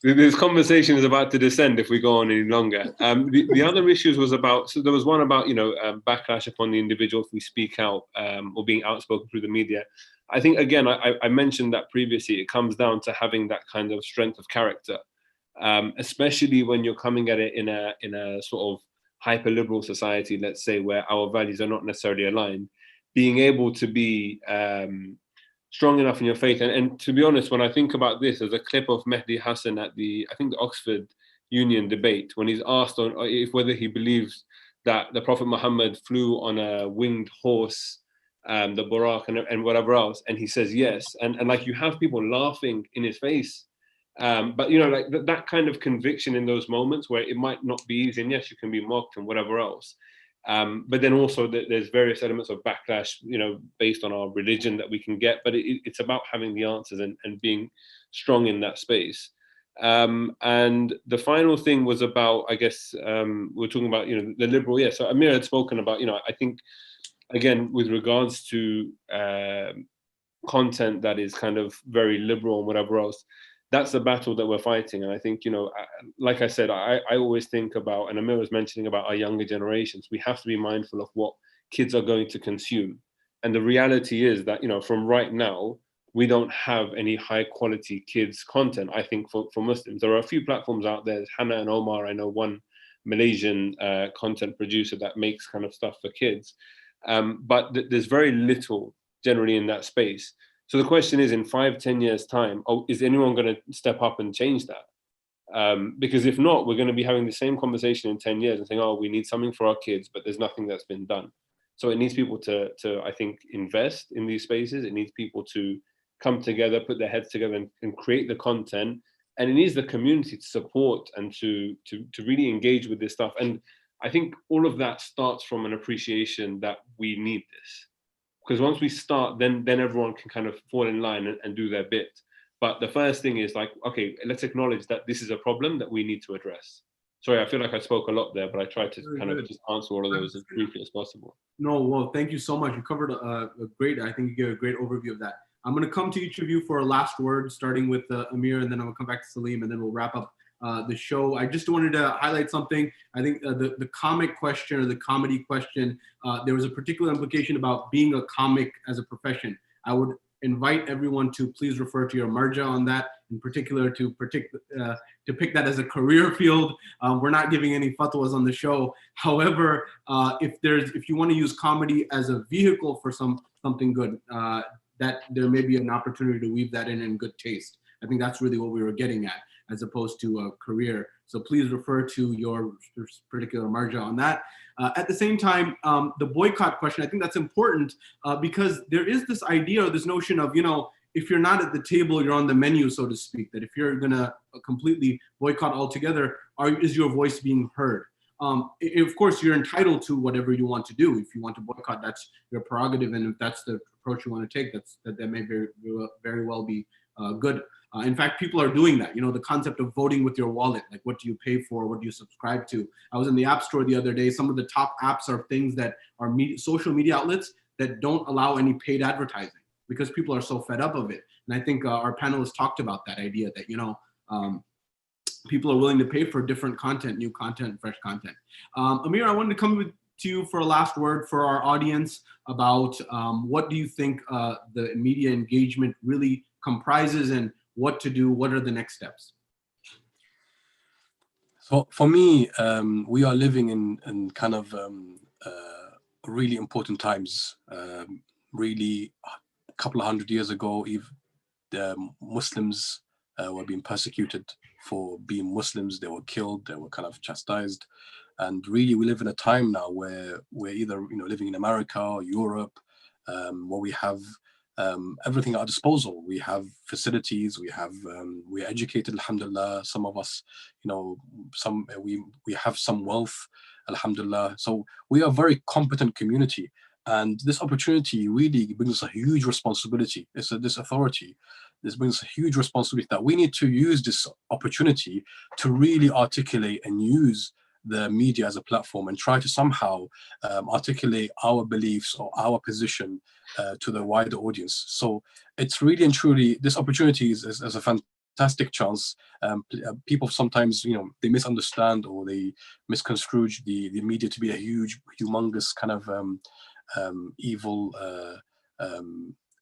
This conversation is about to descend if we go on any longer. The other issues was about, so there was one about, you know, backlash upon the individual if we speak out, or being outspoken through the media. I think, again, I mentioned that previously, it comes down to having that kind of strength of character, especially when you're coming at it in a sort of hyper-liberal society, let's say, where our values are not necessarily aligned, being able to be strong enough in your faith. And to be honest, when I think about this, there's a clip of Mehdi Hassan at the Oxford Union debate, when he's asked on whether he believes that the Prophet Muhammad flew on a winged horse, the Buraq and whatever else, and he says yes, and like, you have people laughing in his face, but you know, like that kind of conviction in those moments where it might not be easy, and yes, you can be mocked and whatever else. But then also there's various elements of backlash, you know, based on our religion that we can get, but it's about having the answers and being strong in that space. And the final thing was about, I guess, we're talking about, you know, the liberal, yeah. So Amir had spoken about, you know, I think, again, with regards to content that is kind of very liberal and whatever else, that's the battle that we're fighting. And I think, you know, like I said, I always think about, and Amir was mentioning about our younger generations, we have to be mindful of what kids are going to consume. And the reality is that, you know, from right now, we don't have any high quality kids content. I think for Muslims, there are a few platforms out there. There's Hannah and Omar. I know one Malaysian content producer that makes kind of stuff for kids. But there's very little generally in that space. So the question is, in 5-10 years time, is anyone going to step up and change that? Because if not, we're going to be having the same conversation in 10 years and saying, oh, we need something for our kids, but there's nothing that's been done. So it needs people to I think, invest in these spaces. It needs people to come together, put their heads together and create the content. And it needs the community to support and to really engage with this stuff. And I think all of that starts from an appreciation that we need this. Because once we start, then everyone can kind of fall in line and do their bit. But the first thing is like, okay, let's acknowledge that this is a problem that we need to address. Sorry, I feel like I spoke a lot there, but I tried to Very kind of good. just answer all of those as briefly as possible. No, well, thank you so much. You covered a great, I think you gave a great overview of that. I'm going to come to each of you for a last word, starting with Amir, and then I'm going to come back to Salim, and then we'll wrap up the show. I just wanted to highlight something. I think the comic question or the comedy question, there was a particular implication about being a comic as a profession. I would invite everyone to please refer to your marja on that, in particular to pick that as a career field. We're not giving any fatwas on the show. However, if you want to use comedy as a vehicle for something good, that there may be an opportunity to weave that in good taste. I think that's really what we were getting at, as opposed to a career. So please refer to your particular marja on that. At the same time, the boycott question, I think that's important because there is this idea or this notion of, if you're not at the table, you're on the menu, so to speak, that if you're gonna completely boycott altogether, is your voice being heard? Of course, you're entitled to whatever you want to do. If you want to boycott, that's your prerogative. And if that's the approach you want to take, that may very well be good. In fact, people are doing that. The concept of voting with your wallet, like what do you pay for? What do you subscribe to? I was in the App Store the other day. Some of the top apps are things that are social media outlets that don't allow any paid advertising because people are so fed up of it. And I think our panelists talked about that idea that, people are willing to pay for different content, new content, fresh content. Amir, I wanted to come to you for a last word for our audience about what do you think the media engagement really comprises and what to do, what are the next steps? So for me, we are living in kind of really important times. Really, a couple of 100 years ago, Muslims were being persecuted for being Muslims. They were killed, they were kind of chastised. And really, we live in a time now where we're either living in America or Europe, where we have everything at our disposal. We have facilities, we're educated, alhamdulillah. Some of us, we have some wealth, alhamdulillah. So we are a very competent community. And this opportunity really brings us a huge responsibility. This authority, this brings a huge responsibility that we need to use this opportunity to really articulate and use the media as a platform and try to somehow articulate our beliefs or our position to the wider audience. So it's really and truly, this opportunity is a fantastic chance. People sometimes, they misunderstand or they misconstrue the media to be a huge, humongous kind of evil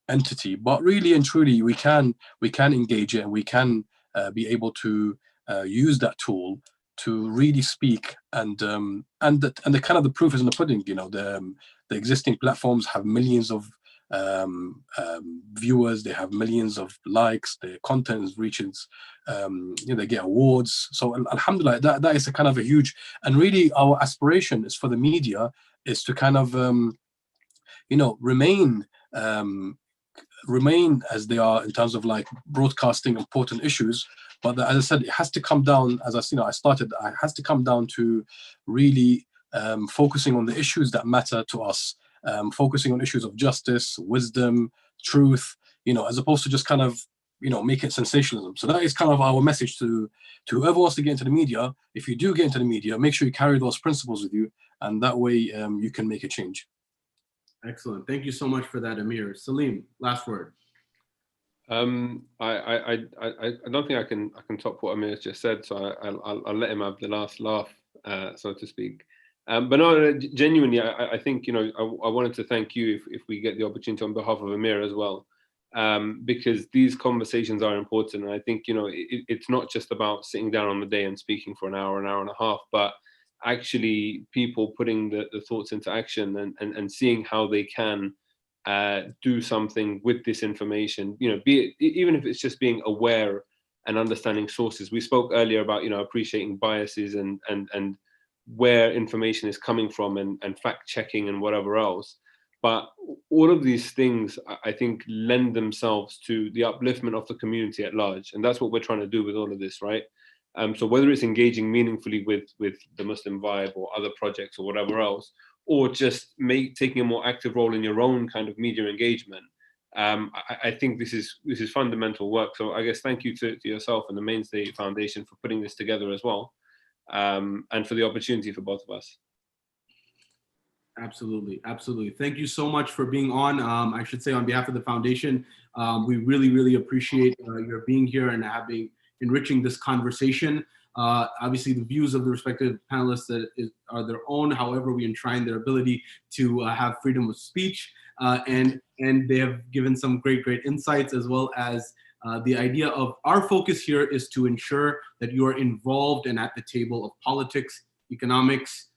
entity. But really and truly, we can engage it, and we can be able to use that tool to really speak, and the kind of the proof is in the pudding. The existing platforms have millions of viewers, they have millions of likes, their content reaches, they get awards. So alhamdulillah, that is a kind of a huge, and really our aspiration is for the media is to kind of remain as they are in terms of like broadcasting important issues. But as I said, it has to come down, as I started, it has to come down to really focusing on the issues that matter to us, focusing on issues of justice, wisdom, truth, as opposed to just kind of, make it sensationalism. So that is kind of our message to whoever wants to get into the media. If you do get into the media, make sure you carry those principles with you, and that way you can make a change. Excellent. Thank you so much for that, Amir. Salim, last word. I don't think I can top what Amir just said, so I'll let him have the last laugh, so to speak. But no, genuinely, I think I wanted to thank you if we get the opportunity on behalf of Amir as well, because these conversations are important, and I think it's not just about sitting down on the day and speaking for an hour and a half, but actually people putting the thoughts into action and seeing how they can do something with this information, be it, even if it's just being aware and understanding sources. We spoke earlier about appreciating biases and where information is coming from and fact checking and whatever else. But all of these things, I think, lend themselves to the upliftment of the community at large, and that's what we're trying to do with all of this, right? So whether it's engaging meaningfully with the Muslim Vibe or other projects or whatever else, or just taking a more active role in your own kind of media engagement, I think this is fundamental work. So I guess thank you to yourself and the Mainstay Foundation for putting this together as well, and for the opportunity for both of us. Absolutely, absolutely. Thank you so much for being on. I should say on behalf of the foundation, we really, really appreciate your being here and enriching this conversation. Obviously, the views of the respective panelists are their own. However, we enshrine their ability to have freedom of speech, and they have given some great insights, as well as the idea of our focus here is to ensure that you are involved and at the table of politics, economics,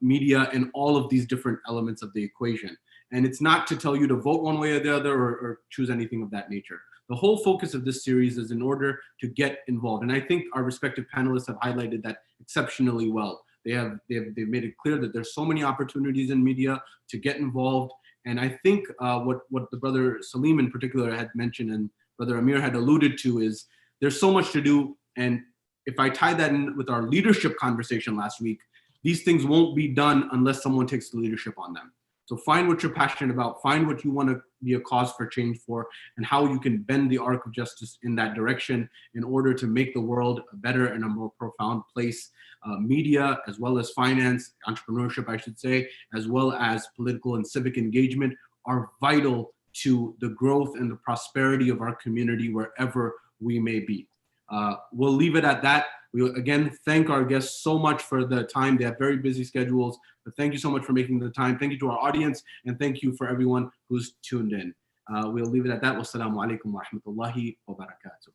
media, and all of these different elements of the equation. And it's not to tell you to vote one way or the other, or choose anything of that nature. The whole focus of this series is in order to get involved. And I think our respective panelists have highlighted that exceptionally well. They've made it clear that there's so many opportunities in media to get involved. And I think what the brother Salim in particular had mentioned and brother Amir had alluded to is there's so much to do. And if I tie that in with our leadership conversation last week, these things won't be done unless someone takes the leadership on them. So find what you're passionate about, find what you want to be a cause for change for, and how you can bend the arc of justice in that direction in order to make the world a better and a more profound place. Media, as well as finance, entrepreneurship, I should say, as well as political and civic engagement are vital to the growth and the prosperity of our community wherever we may be. We'll leave it at that. We again thank our guests so much for the time. They have very busy schedules, but thank you so much for making the time. Thank you to our audience, and thank you for everyone who's tuned in. We'll leave it at that. Wassalamu alaikum wa rahmatullahi wa barakatuh.